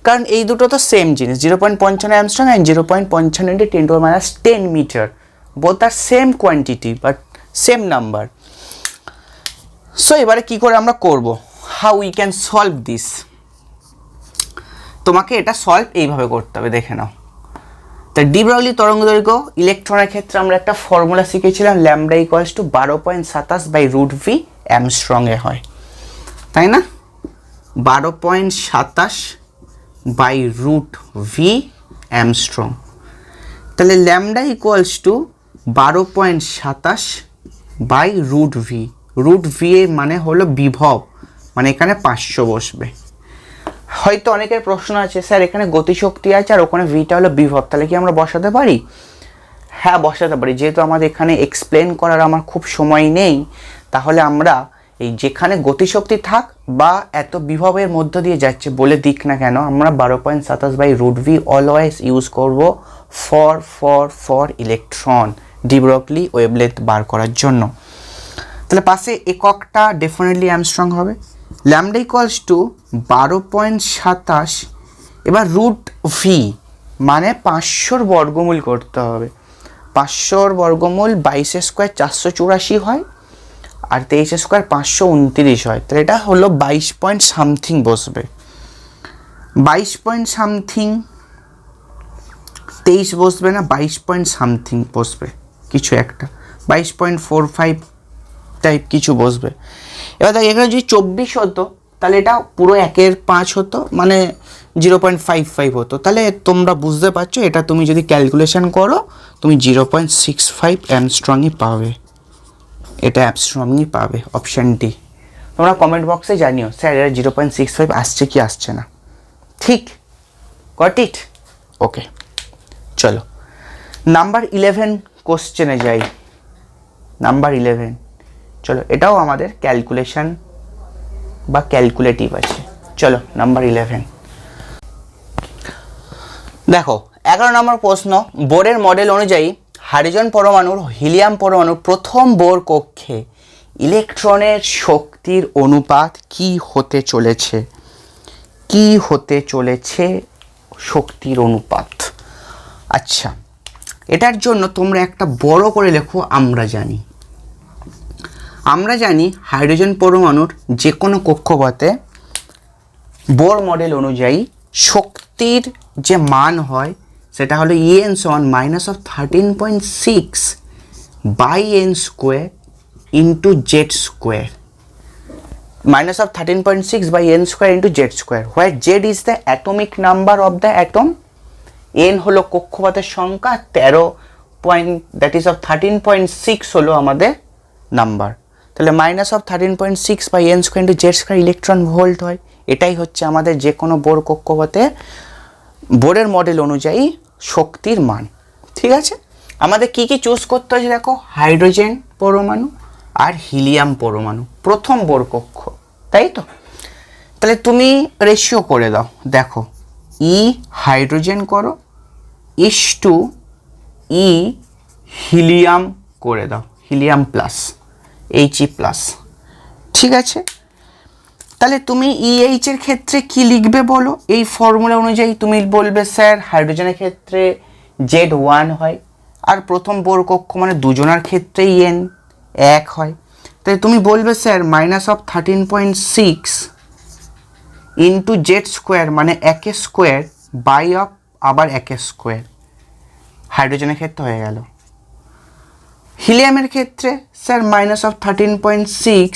কারণ এই দুটো তো সেম জিনিস, 0.55 angstrom and 0.55 into 10⁻10 metre, both are same quantity but same number. So এবারে কী করে আমরা করব, how we can solve this. তোমাকে এটা সলভ এইভাবে করতে হবে, দেখে নাও। তা ডি ব্রগলি তরঙ্গ দৈর্ঘ্য ইলেকট্রনের ক্ষেত্রে আমরা একটা ফর্মুলা শিখেছিলাম, ল্যামডা ইকুয়ালস টু 12.27/√v অ্যামস্ট্রংয়ে হয়, তাই না? 12.27/√v Armstrong. তাহলে lambda equals two 12.27/√v, √v এর মানে হলো বিভব, মানে এখানে 500 বসবে। হয়তো অনেকের প্রশ্ন আছে, স্যার এখানে গতিশক্তি আছে আর ওখানে ভিটা হলো বিভব, তাহলে কি আমরা বসাতে পারি? হ্যাঁ বসাতে পারি, যেহেতু আমাদের এখানে এক্সপ্লেন করার আমার খুব সময় নেই, তাহলে আমরা এই যেখানে গতিশক্তি থাক বা এত বিভবের মধ্য দিয়ে যাচ্ছে বলে দিক না কেন, আমরা 12.27/√v অলওয়েজ ইউজ করব for electron de Broglie wavelength বার করার জন্য। তাহলে পাশে এককটা ডেফিনেটলি অ্যামস্ট্রং হবে। ল্যামডা ইকুয়ালস টু 12.27, এবার √v মানে 500 বর্গমূল করতে হবে। 500 বর্গমূল 22 স্কোয়ার 484 হয়, আর 23 স্কোয়ার 529 হয়। তাহলে এটা হলো 22 পয়েন্ট সামথিং বসবে, 22 পয়েন্ট সামথিং, 23 বসবে না, 22 পয়েন্ট সামথিং বসবে কিছু একটা, 22.45 টাইপ কিছু বসবে। এবার দেখ এখানে যদি 24 হতো তাহলে এটা পুরো 1/5 হতো, মানে 0.55 হতো। তাহলে তোমরা বুঝতে পারছো, এটা তুমি যদি ক্যালকুলেশন করো তুমি 0.65 অ্যামস্ট্রংই পাবে, এটা অ্যামস্ট্রংই পাবে, অপশান ডি। তোমরা কমেন্ট বক্সে জানিও স্যার এটা 0.65 আসছে কি আসছে না, ঠিক? Got it? ওকে, চলো নাম্বার 11 কোশ্চেনে যাই। নাম্বার 11, চলো এটাও আমাদের ক্যালকুলেশন বা ক্যালকুলেটিভ আছে। চলো নাম্বার 11 দেখো। 11 নম্বর প্রশ্ন, বোরের মডেল অনুযায়ী হাইড্রোজেন পরমাণুর হিলিয়াম পরমাণুর প্রথম বোর কক্ষে ইলেকট্রনের শক্তির অনুপাত কি হতে চলেছে? কি হতে চলেছে শক্তির অনুপাত? আচ্ছা, এটার জন্য তোমরা একটা বড় করে লেখো। আমরা জানি হাইড্রোজেন পরমাণুর যে কোনো কক্ষপথে বোর মডেল অনুযায়ী শক্তির যে মান হয় সেটা হলো En সমান -13.6 by n square into Z square, -13.6 by n square into Z square, where Z is the atomic number of the atom, n হলো কক্ষপথের সংখ্যা, 13.6 হলো আমাদের নাম্বার। তাহলে -13.6 by n square into Z square electron volt হয়। এটাই হচ্ছে আমাদের যে কোনো বোর কক্ষপথে বোরের মডেল অনুযায়ী শক্তির মান। ঠিক আছে, আমাদের কি কি চুজ করতে হয়েছে দেখো, হাইড্রোজেন পরমাণু আর হিলিয়াম পরমাণু প্রথম বোর কক্ষ, তাই তো? তাহলে তুমি রেশিও করে দাও, দেখো ই হাইড্রোজেন করো ইস টু ই হিলিয়াম করে দাও, হিলিয়াম প্লাস He প্লাস। ঠিক আছে, তাহলে তুমি EH এর ক্ষেত্রে কি লিখবে বলো? এই ফর্মুলা অনুযায়ী তুমি বলবে স্যার হাইড্রোজেনের ক্ষেত্রে Z1 হয়, আর প্রথম বোর কক্ষ মানে দুজনের ক্ষেত্রেই N 1 হয়। তাই তুমি বলবে স্যার -13.6 ইন্টু জেড স্কোয়ার মানে 1 স্কোয়ার বাই অফ আবার 1 স্কোয়ার, হাইড্রোজেনের ক্ষেত্রে হয়ে গেল। হিলিয়ামের ক্ষেত্রে sir -13.6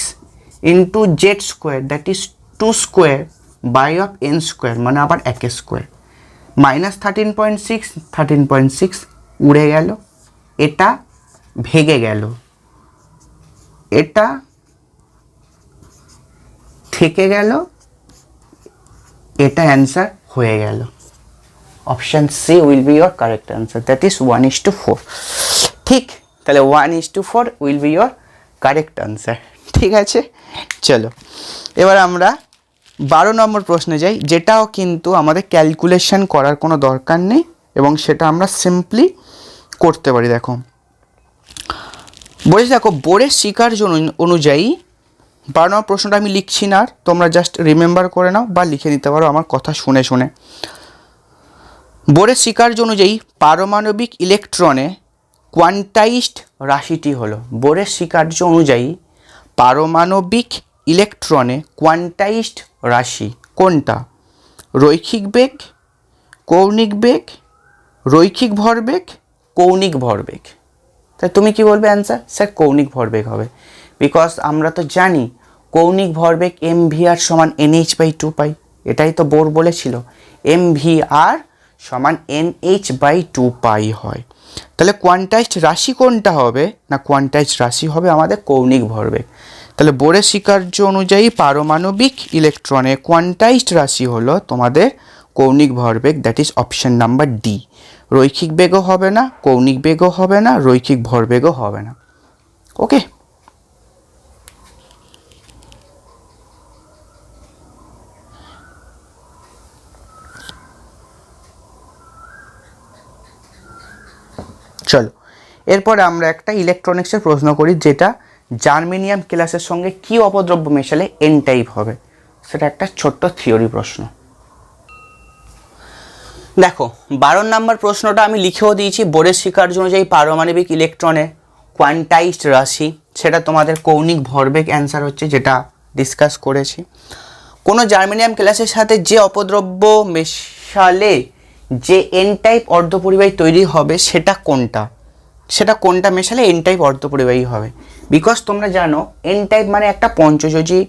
into Z square that is 2 square by of n square মানে আবার 1 স্কোয়ার, -13.6 উড়ে গেল, এটা ভেঙে গেল, এটা থেকে গেল, এটা অ্যান্সার হয়ে গেল। Option C will be your correct answer, that is 1:4। ঠিক, তাহলে 1:4 will be your correct answer. ঠিক আছে, চলো এবার আমরা 12 নম্বর প্রশ্নে যাই, যেটাও কিন্তু আমাদের ক্যালকুলেশন করার কোনো দরকার নেই এবং সেটা আমরা সিম্পলি করতে পারি। দেখো বলেছি, দেখো বোরের শিকার্য অনুযায়ী 12 নম্বর প্রশ্নটা আমি লিখছি না, আর তোমরা জাস্ট রিমেম্বার করে নাও বা লিখে নিতে পারো আমার কথা শুনে শুনে। বোরের শিকার্য অনুযায়ী পারমাণবিক ইলেকট্রনে কোয়ান্টাইজড রাশিটি হলো, বোরের শিকার্য অনুযায়ী পারমাণবিক ইলেকট্রনে কোয়ান্টাইজড রাশি কোনটা? রৈখিক বেগ, কৌণিক বেগ, রৈখিক ভরবেগ, কৌণিক ভরবেগ। তাই তুমি কি বলবে অ্যান্সার? স্যার কৌণিক ভরবেগ হবে, বিকজ আমরা তো জানি কৌণিক ভরবেগ mvr সমান nh/2π, এটাই তো বোর বলেছিল, mvr সমান nh/2π হয়। তাহলে কোয়ান্টাইজড রাশি কোনটা হবে না, কোয়ান্টাইজড রাশি হবে আমাদের কৌণিক ভরবেগ। তাহলে বোরের শিকার্য অনুযায়ী পারমাণবিক ইলেকট্রনে কোয়ান্টাইজড রাশি হলো তোমাদের কৌণিক ভরবেগ, that is option number D রৈখিক বেগও হবে না, কৌণিক বেগও হবে না, রৈখিক ভরবেগও হবে না। ওকে, চলো এরপরে আমরা একটা ইলেকট্রনিক্সের প্রশ্ন করি, যেটা জার্মেনিয়াম ক্লাসের সঙ্গে কি অপদ্রব্য মেশালে এন টাইপ হবে, সেটা একটা ছোট্ট থিওরি প্রশ্ন। দেখো 12 নম্বর প্রশ্নটা আমি লিখেও দিয়েছি, বোরের স্বীকার্য অনুযায়ী পারমাণবিক ইলেকট্রনের কোয়ান্টাইজড রাশি, সেটা তোমাদের কৌণিক ভরবেগ অ্যান্সার হচ্ছে, যেটা ডিসকাস করেছি। কোনো জার্মেনিয়াম ক্লাসের সাথে যে অপদ্রব্য মেশালে যে এন টাইপ অর্ধপরিবাহী তৈরি হবে সেটা কোনটা মেশালে এন টাইপ অর্ধপরিবাহী হবে। বিকজ তোমরা জানো এন টাইপ মানে একটা পঞ্চযোজী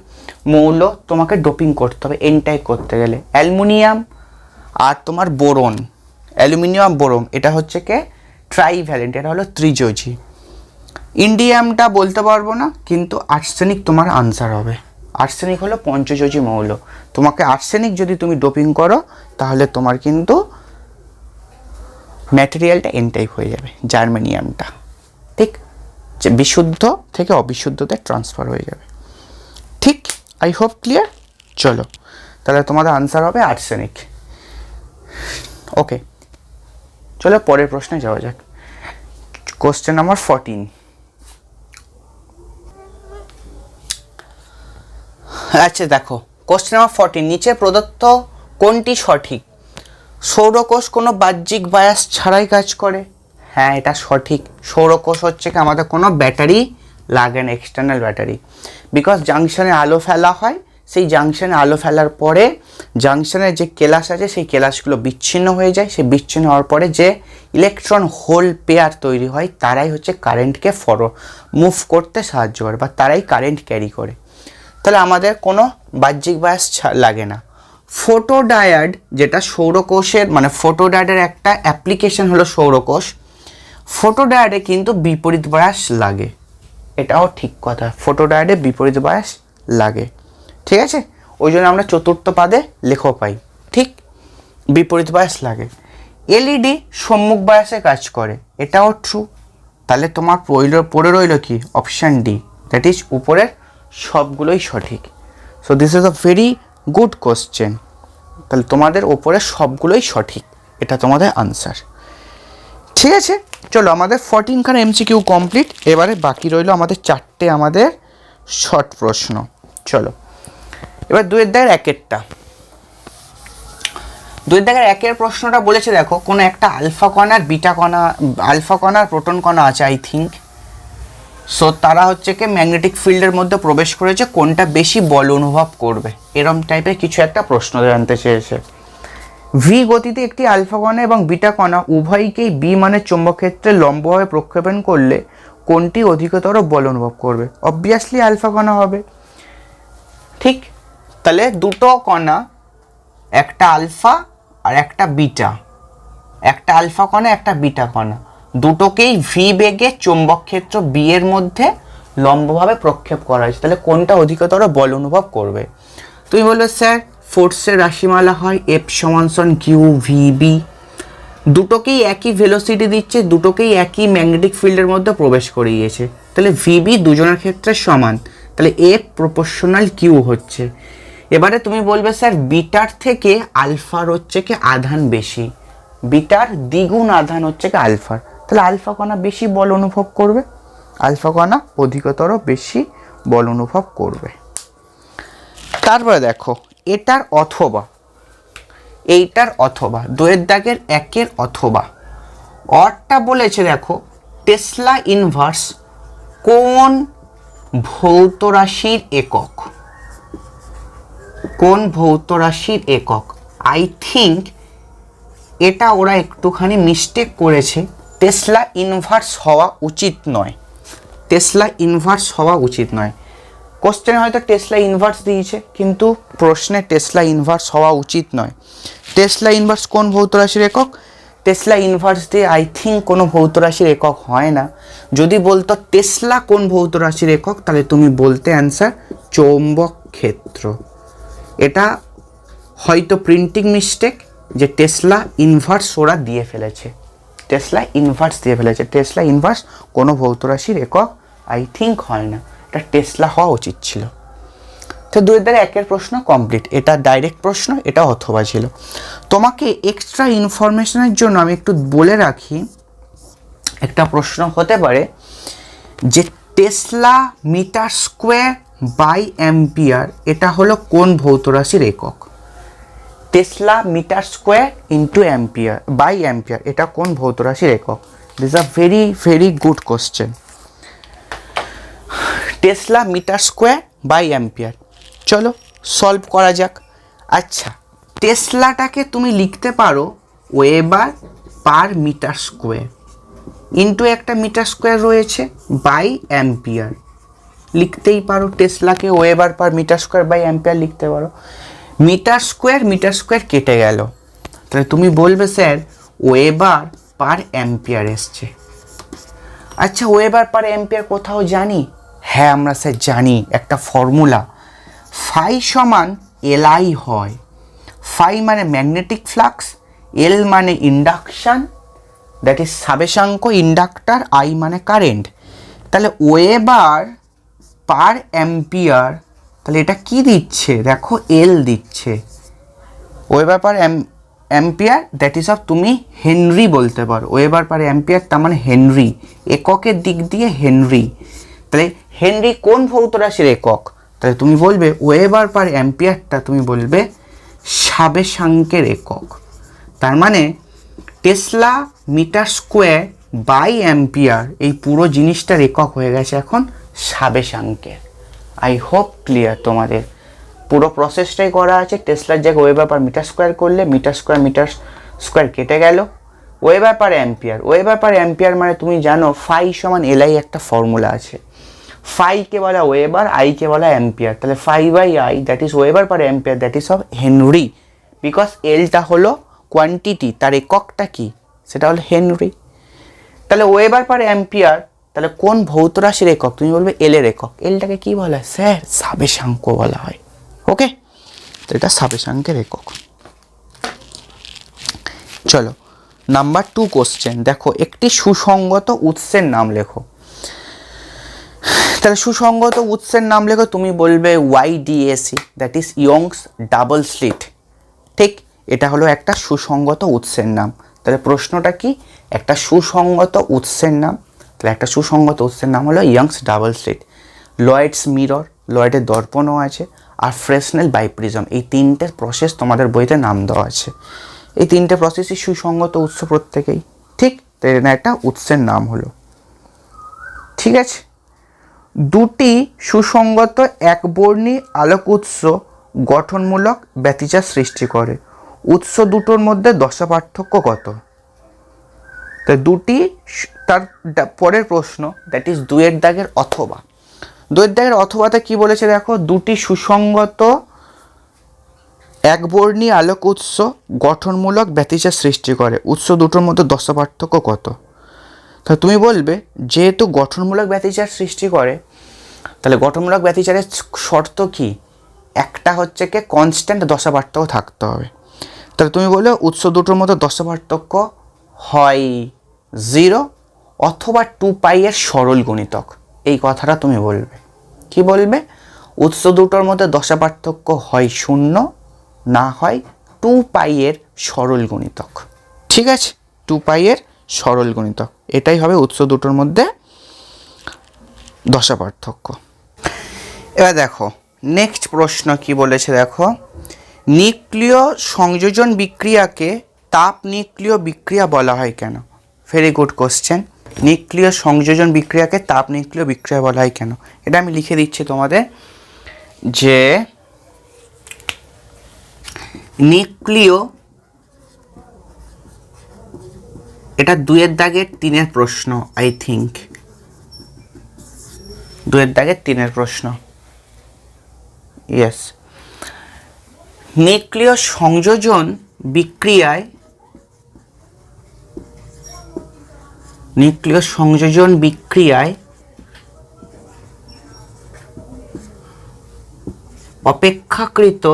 মৌল, তোমাকে ডোপিং করতে হবে এন টাইপ করতে গেলে। অ্যালুমিনিয়াম আর তোমার বোরন, অ্যালুমিনিয়াম বোরন এটা হচ্ছে কে ট্রাইভ্যালেন্ট, এটা হলো ত্রিযোজী। ইন্ডিয়ামটা বলতে পারবো না, কিন্তু আর্সেনিক তোমার আনসার হবে। আর্সেনিক হলো পঞ্চযোজী মৌল, তোমাকে আর্সেনিক যদি তুমি ডোপিং করো তাহলে তোমার কিন্তু ম্যাটেরিয়ালটা এন টাইপ হয়ে যাবে, জার্মেনিয়ামটা, ঠিক, যে বিশুদ্ধ থেকে অবিশুদ্ধতে ট্রান্সফার হয়ে যাবে। ঠিক, আই হোপ ক্লিয়ার। চলো তাহলে তোমাদের আনসার হবে আর্সেনিক। ওকে, চলো পরের প্রশ্নে যাওয়া যাক। Question number 14। আচ্ছা দেখো কোশ্চেন নাম্বার 14, নিচে প্রদত্ত কোনটি সঠিক? সৌরকোষ কোনো বাহ্যিক বায়াস ছাড়াই কাজ করে। হ্যাঁ, এটা সঠিক। সৌরকোষ হচ্ছে কি আমাদের কোনো ব্যাটারি লাগে না, এক্সটার্নাল ব্যাটারি। বিকজ জাংশনে আলো ফেলা হয়, সেই জাংশনে আলো ফেলার পরে জাংশনের যে কেলাস আছে সেই কেলাসগুলো বিচ্ছিন্ন হয়ে যায়, সেই বিচ্ছিন্ন হওয়ার পরে যে ইলেকট্রন হোল পেয়ার তৈরি হয় তারাই হচ্ছে কারেন্টকে মুভ করতে সাহায্য করে, বা তারাই কারেন্ট ক্যারি করে। তাহলে আমাদের কোনো বাহ্যিক বায়াস লাগে না। ফোটোডায়োড, যেটা সৌরকোষের মানে ফোটোডায়োডের একটা অ্যাপ্লিকেশন হলো সৌরকোষ, ফোটোডায়োডে কিন্তু বিপরীত বায়াস লাগে, এটাও ঠিক কথা, ফোটোডায়োডে বিপরীত বায়াস লাগে, ঠিক আছে। ওই জন্য আমরা চতুর্থ পাদে লেখো পাই, ঠিক, বিপরীত বায়াস লাগে। এলইডি সম্মুখ বায়াসে কাজ করে, এটাও ট্রু। তাহলে তোমার পড়ে রইল কি অপশান ডি, দ্যাট ইজ উপরের সবগুলোই সঠিক। So this is a very good question. তাহলে তোমাদের ওপরে সবগুলোই সঠিক, এটা তোমাদের আনসার, ঠিক আছে। চলো আমাদের 14খানা এমসিকিউ কমপ্লিট। এবারে বাকি রইল আমাদের 4টে আমাদের শর্ট প্রশ্ন। চলো এবার 2 এর দাগের 1-এরটা। 2 এর দাগের 1-এর প্রশ্নটা বলেছে, দেখো কোনো একটা আলফা কণা আর বিটা কণা, আলফা কণা আর প্রোটন কণা আছে আই থিঙ্ক। সো তারা হচ্ছে কি ম্যাগনেটিক ফিল্ডের মধ্যে প্রবেশ করেছে, কোনটা বেশি বল অনুভব করবে, এরম টাইপের কিছু একটা প্রশ্ন জানতে চেয়েছে। ভি গতিতে একটি আলফা কণা এবং বিটা কণা উভয়কেই বি মানের চৌম্বকক্ষেত্রে লম্বভাবে প্রক্ষেপণ করলে কোনটি অধিকতর বল অনুভব করবে? অবভিয়াসলি আলফা কণা হবে, ঠিক। তাহলে দুটো কণা, একটা আলফা আর একটা বিটা, একটা আলফা কণা একটা বিটা কণা, দুটোকেই ভি বেগে চৌম্বকক্ষেত্র বি এর মধ্যে লম্বভাবে প্রক্ষেপ করা হয়েছে, তাহলে কোনটা অধিকতর বল অনুভব করবে? তুমি বলবে স্যার ফোর্সের রাশিমালা হয় এফ সমান কিউ ভি বি, দুটোকেই একই ভেলোসিটি দিচ্ছে, দুটোকেই একই ম্যাগনেটিক ফিল্ডের মধ্যে প্রবেশ করিয়েছে, তাহলে ভিবি দুজনের ক্ষেত্রে সমান, তাহলে এফ প্রপোর্শনাল কিউ হচ্ছে। এবারে তুমি বলবে স্যার বিটার থেকে আলফার হচ্ছে কি আধান বেশি, বিটার দ্বিগুণ আধান হচ্ছে কি আলফার, তাহলে আলফা কণা বেশি বল অনুভব করবে, আলফা কণা অধিকতর বেশি বল অনুভব করবে। তারপরে দেখো এটার অথবা এইটার অথবা 2 এর দাগের 1-এর অথবা অরটা বলেছে, দেখো টেসলা ইনভার্স কোন ভৌত রাশির একক, কোন ভৌত রাশির একক? আই থিঙ্ক এটা ওরা একটুখানি মিস্টেক করেছে, টেসলা ইনভার্স হওয়া উচিত নয়, টেসলা ইনভার্স হওয়া উচিত নয়। কোশ্চেনে হয়তো টেসলা ইনভার্স দিয়েছে, কিন্তু প্রশ্নে টেসলা ইনভার্স হওয়া উচিত নয়। টেসলা ইনভার্স কোন ভৌত রাশির একক? টেসলা ইনভার্স দিয়ে আই থিঙ্ক কোনো ভৌত রাশির একক হয় না। যদি বলতো টেসলা কোন ভৌত রাশির একক, তাহলে তুমি বলতে অ্যান্সার চৌম্বক ক্ষেত্র। এটা হয়তো প্রিন্টিং মিস্টেক, যে টেসলা ইনভার্স ওরা দিয়ে ফেলেছে, টেসলা ইনভার্স দিয়ে ফেলেছে। টেসলা ইনভার্স কোনো ভৌত রাশির একক আই থিঙ্ক হয় না, এটা টেসলা হওয়া উচিত ছিল। তো 2-1 প্রশ্ন কমপ্লিট। এটা ডাইরেক্ট প্রশ্ন, এটা অথবা ছিল। তোমাকে এক্সট্রা ইনফরমেশনের জন্য আমি একটু বলে রাখি, একটা প্রশ্ন হতে পারে যে tesla metre square by ampere এটা হলো কোন ভৌত রাশির একক? Tesla metre square into ampere by ampere এটা কোন ভৌত রাশির একক? This a very very good question. Tesla metre square by ampere, চলো সলভ করা যাক। আচ্ছা, টেসলাটাকে তুমি লিখতে পারো weber per metre square into একটা মিটার স্কোয়ার রয়েছে বাই অ্যাম্পিয়ার, লিখতেই পারো। টেসলাকে weber per metre square by ampere লিখতে পারো। মিটার স্কোয়ার কেটে গেল, তাহলে তুমি বলবে স্যার ওয়েবার পার অ্যাম্পিয়ার এসছে। আচ্ছা, ওয়েবার পার অ্যাম্পিয়ার কোথাও জানি? হ্যাঁ, আমরা স্যার জানি একটা ফর্মুলা, ফাই সমান এলআই হয়। ফাই মানে ম্যাগনেটিক ফ্লাক্স, এল মানে ইন্ডাকশান, দ্যাট ইজ সাবেশাঙ্ক ইন্ডাক্টার, আই মানে কারেন্ট। তাহলে ওয়েবার পার অ্যাম্পিয়ার, তাহলে এটা কি দিচ্ছে দেখো, এল দিচ্ছে। Weber per ampere that is of তুমি হেনরি বলতে পারো। ওয়েবার পার অ্যাম্পিয়ার তার মানে হেনরি, এককের দিক দিয়ে হেনরি। তাহলে হেনরি কোন ভৌত রাশির একক? তাহলে তুমি বলবে ওয়েবার পার অ্যাম্পিয়ারটা তুমি বলবে সাবেশাঙ্কের একক। তার মানে tesla metre square by ampere এই পুরো জিনিসটার একক হয়ে গেছে এখন সাবেশাঙ্কের। আই হোপ ক্লিয়ার তোমাদের। পুরো প্রসেসটাই করা আছে। টেসলার জায়গায় ওয়েবার পার মিটার স্কোয়ার করলে মিটার স্কোয়ার কেটে গেল। ওয়েবার পার অ্যাম্পিয়ার মানে তুমি জানো ফাই সমান এলআই একটা ফর্মুলা আছে। ফাইকে বলা ওয়েবার, আইকে বলা অ্যাম্পিয়ার। তাহলে phi by I that is weber per ampere that is of henry, because এলটা হলো কোয়ান্টিটি, তার এককটা কি সেটা হলো হেনরি। তাহলে ওয়েবার পার অ্যাম্পিয়ার তাহলে কোন ভৌত রাশির একক? তুমি বলবে এল এর একক। এলটাকে কি বলা হয় স্যার? সাবেশাঙ্ক বলা হয়। ওকে, তো এটা সাবেশাঙ্কের একক। চলো নাম্বার 2 কোশ্চেন দেখো, একটি সুসংগত উৎসের নাম লেখো। তাহলে সুসংগত উৎসের নাম লেখো, তুমি বলবে YDAC that is Young's double slit. ঠিক, এটা হলো একটা সুসংগত উৎসের নাম। তাহলে প্রশ্নটা কি? একটা সুসংগত উৎসের নাম। তাহলে একটা সুসংগত উৎসের নাম হলো Young's double slit. Lloyd's mirror, লয়েডের দর্পণও আছে, আর ফ্রেসনেল বাইপ্রিজম, এই 3টে প্রসেস তোমাদের বইতে নাম দেওয়া আছে। এই 3টে প্রসেসই সুসংগত উৎস প্রত্যেকেই। ঠিক, তাই একটা উৎসের নাম হলো। ঠিক আছে, দুটি সুসংগত একবর্ণী আলোক উৎস গঠনমূলক ব্যতিচার সৃষ্টি করে। উৎস দুটোর মধ্যে দশা পার্থক্য কত? তো দুটি, তার পরের প্রশ্ন দ্যাট ইজ 2-এর দাগের অথবা। 2-এর দাগের অথবাতে কি বলেছে দেখো, দুটি সুসংগত একবর্ণী আলোক উৎস গঠনমূলক ব্যতিচার সৃষ্টি করে। উৎস দুটোর মধ্যে দশা পার্থক্য কত? তো তুমি বলবে যেহেতু গঠনমূলক ব্যতিচার সৃষ্টি করে, তাহলে গঠনমূলক ব্যতিচারের শর্ত কি? একটা হচ্ছে কি কনস্ট্যান্ট দশা পার্থক্য থাকতে হবে। তাহলে তুমি বলবে উৎস দুটোর মধ্যে দশা পার্থক্য হয় 0 অথবা 2π এর সরল গুণিতক। এই কথাটা তুমি বলবে। কি বলবে? উৎস দুটোর মধ্যে দশা পার্থক্য হয় 0, না হয় 2π এর সরল গুণিতক। ঠিক আছে, 2π এর সরল গুণিতক, এটাই হবে উৎস দুটোর মধ্যে দশা পার্থক্য। এবার দেখো নেক্সট প্রশ্ন কি বলেছে দেখো, নিউক্লিয় সংযোজন বিক্রিয়াকে তাপ নিউক্লিয় বিক্রিয়া বলা হয় কেন? Very good question. নিউক্লিয় সংযোজন বিক্রিয়াকে তাপ নিউক্লিয় বিক্রিয়া বলা হয় কেন? এটা আমি লিখে দিচ্ছি তোমাদের, যে নিউক্লিয়, এটা 2-এর দাগের 3-এর প্রশ্ন, আই থিঙ্ক 2-এর দাগের 3-এর প্রশ্ন। ইয়েস, নিউক্লিয় সংযোজন বিক্রিয়ায় অপেক্ষাকৃত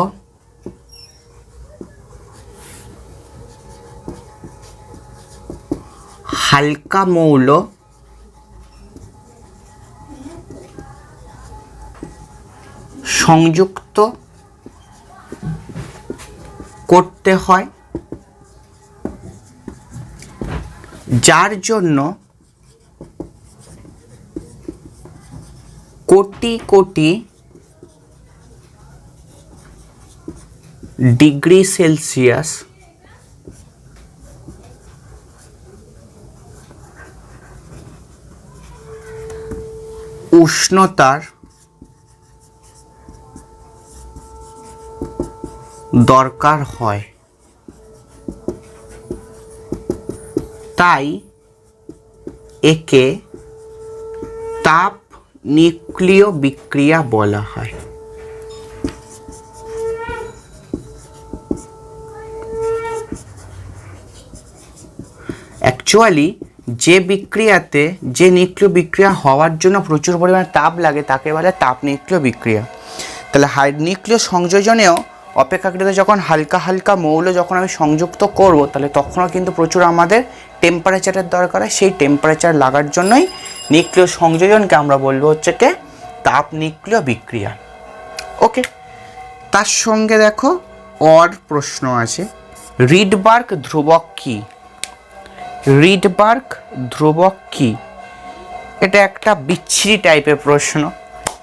হালকা মৌল সংযুক্ত করতে হয়, যার জন্য কোটি কোটি ডিগ্রি সেলসিয়াস উষ্ণতার দরকার হয়। তাই একে তাপ নিউক্লিয় বিক্রিয়া বলা হয়। অ্যাকচুয়ালি যে বিক্রিয়াতে যে নিউক্লিয় বিক্রিয়া হওয়ার জন্য প্রচুর পরিমাণে তাপ লাগে তাকে বলে তাপ নিউক্লিয় বিক্রিয়া। তাহলে নিউক্লিয় সংযোজনেও অপেক্ষাকৃত যখন হালকা হালকা মৌল যখন আমি সংযুক্ত করব তাহলে তখনও কিন্তু প্রচুর আমাদের টেম্পারেচারের দরকার হয়। সেই টেম্পারেচার লাগার জন্যই নিউক্লিয় সংযোজনকে আমরা বলবো হচ্ছে কি তাপ নিউক্লিয় বিক্রিয়া। ওকে, তার সঙ্গে দেখো অর প্রশ্ন আছে, রিডবার্গ ধ্রুবক কি? রিডবার্গ ধ্রুবক কি? এটা একটা বিচ্ছিরি টাইপের প্রশ্ন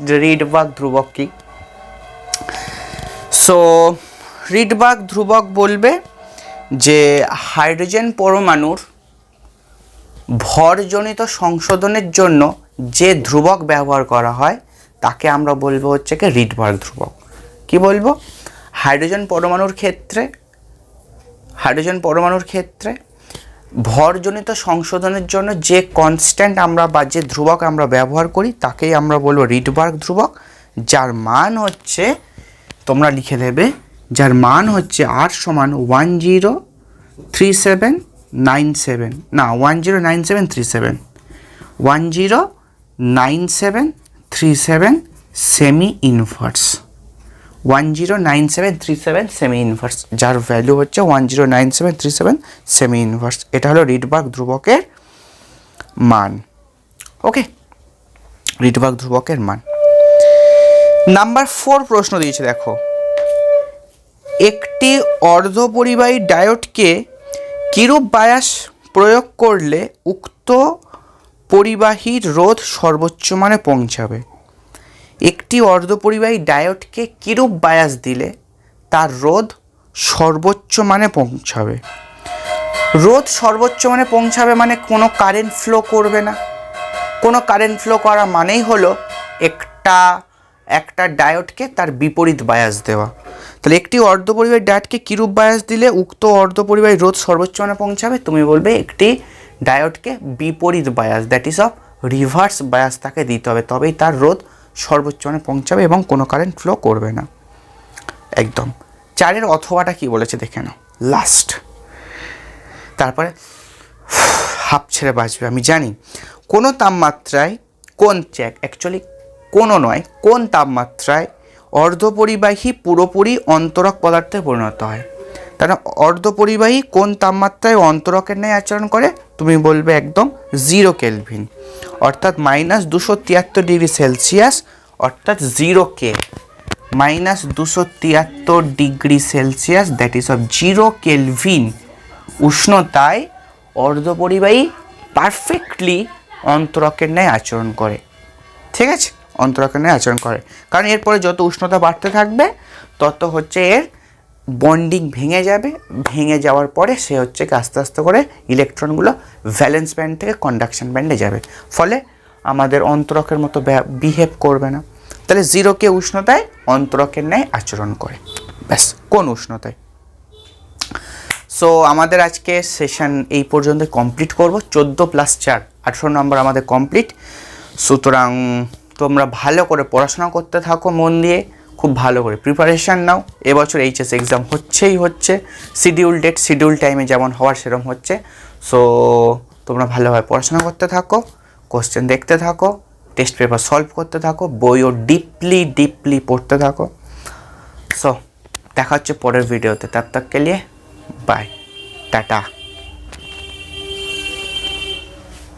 যে রিডবার্গ ধ্রুবক কি। সো রিডবার্গ ধ্রুবক বলবে যে হাইড্রোজেন পরমাণুর ভরজনিত সংশোধনের জন্য যে ধ্রুবক ব্যবহার করা হয় তাকে আমরা বলবো হচ্ছে কি রিডবার্গ ধ্রুবক। কি বলবো? হাইড্রোজেন পরমাণুর ক্ষেত্রে ভরজনিত সংশোধনের জন্য যে কনস্ট্যান্ট আমরা বা যে ধ্রুবক আমরা ব্যবহার করি তাকেই আমরা বলবো রিডবার্গ ধ্রুবক, যার মান হচ্ছে তোমরা লিখে দেবে, যার মান হচ্ছে R সমান 109737 সেমি ইনভার্স, 109737 সেমি ইনভার্স, যার ভ্যালু হচ্ছে 109737 সেমি ইনভার্স। এটা হলো রিডবার্গ ধ্রুবকের মান। ওকে, রিডবার্গ ধ্রুবকের মান। নাম্বার 4 প্রশ্ন দিয়েছে, দেখো, একটি অর্ধপরিবাহী ডায়োডকে কিরূপ বায়াস প্রয়োগ করলে উক্ত পরিবাহীর রোধ সর্বোচ্চ মানে পৌঁছাবে? একটি অর্ধপরিবাহী ডায়োডকে কিরূপ বায়াস দিলে তার রোধ সর্বোচ্চ মানে পৌঁছাবে? রোধ সর্বোচ্চ মানে পৌঁছাবে মানে কোনো কারেন্ট ফ্লো করবে না। কোনো কারেন্ট ফ্লো করা মানেই হলো একটা ডায়োডকে তার বিপরীত বায়াস দেওয়া। তাহলে একটি অর্ধপরিবাহী ডায়োডকে কিরূপ বায়াস দিলে উক্ত অর্ধপরিবাহী রোধ সর্বোচ্চ মানে পৌঁছাবে? তুমি বলবে একটি ডায়োডকে বিপরীত bias, that is of reverse bias তাকে দিতে হবে, তবেই তার রোধ সর্বোচ্চ মানে পৌঁছাবে এবং কোনো কারেন্ট ফ্লো করবে না। একদম। 4 অথবাটা কি বলেছে দেখে নাও, লাস্ট, তারপরে হাফ ছেড়ে বাঁচবে। আমি জানি কোনো তাপমাত্রায় অ্যাকচুয়ালি কোনো নয়, কোন তাপমাত্রায় অর্ধপরিবাহী পুরোপুরি অন্তরক পদার্থে পরিণত হয়? তাহলে অর্ধপরিবাহী কোন তাপমাত্রায় অন্তরকের ন্যায় আচরণ করে? তুমি বলবে একদম 0 কেলভিন, অর্থাৎ -273 ডিগ্রি সেলসিয়াস, অর্থাৎ 0 কে -273 degree Celsius, that is of 0 kelvin উষ্ণতায় অর্ধপরিবাহী পারফেক্টলি অন্তরকের ন্যায় আচরণ করে। ঠিক আছে, অন্তরকের ন্যায় আচরণ করে, কারণ এরপরে যত উষ্ণতা বাড়তে থাকবে তত হচ্ছে এর বন্ডিং ভেঙে যাবে, ভেঙে যাওয়ার পরে সে হচ্ছে আস্তে আস্তে করে ইলেকট্রনগুলো ভ্যালেন্স ব্যান্ড থেকে কন্ডাকশন ব্যান্ডে যাবে, ফলে আমাদের অন্তরকের মতো বিহেভ করবে না। তাহলে 0 কে উষ্ণতায় অন্তরকের ন্যায় আচরণ করে, ব্যাস। কোন উষ্ণতায়? সো আমাদের আজকে সেশন এই পর্যন্ত কমপ্লিট করব। 14+4 18 নম্বর আমাদের কমপ্লিট। সুতরাং তোমরা ভালো করে পড়াশোনা করতে থাকো, মন দিয়ে খুব ভালো করে প্রিপারেশান নাও। এবছর এইচএস এক্সাম হচ্ছে, শিডিউল টাইমে যেমন হওয়ার সেরকম হচ্ছে। সো তোমরা ভালোভাবে পড়াশোনা করতে থাকো, কোশ্চেন দেখতে থাকো, টেস্ট পেপার সলভ করতে থাকো, বইও ডিপলি পড়তে থাকো। সো দেখা হচ্ছে পরের ভিডিওতে, তব তক কে লিয়ে বাই, টাটা।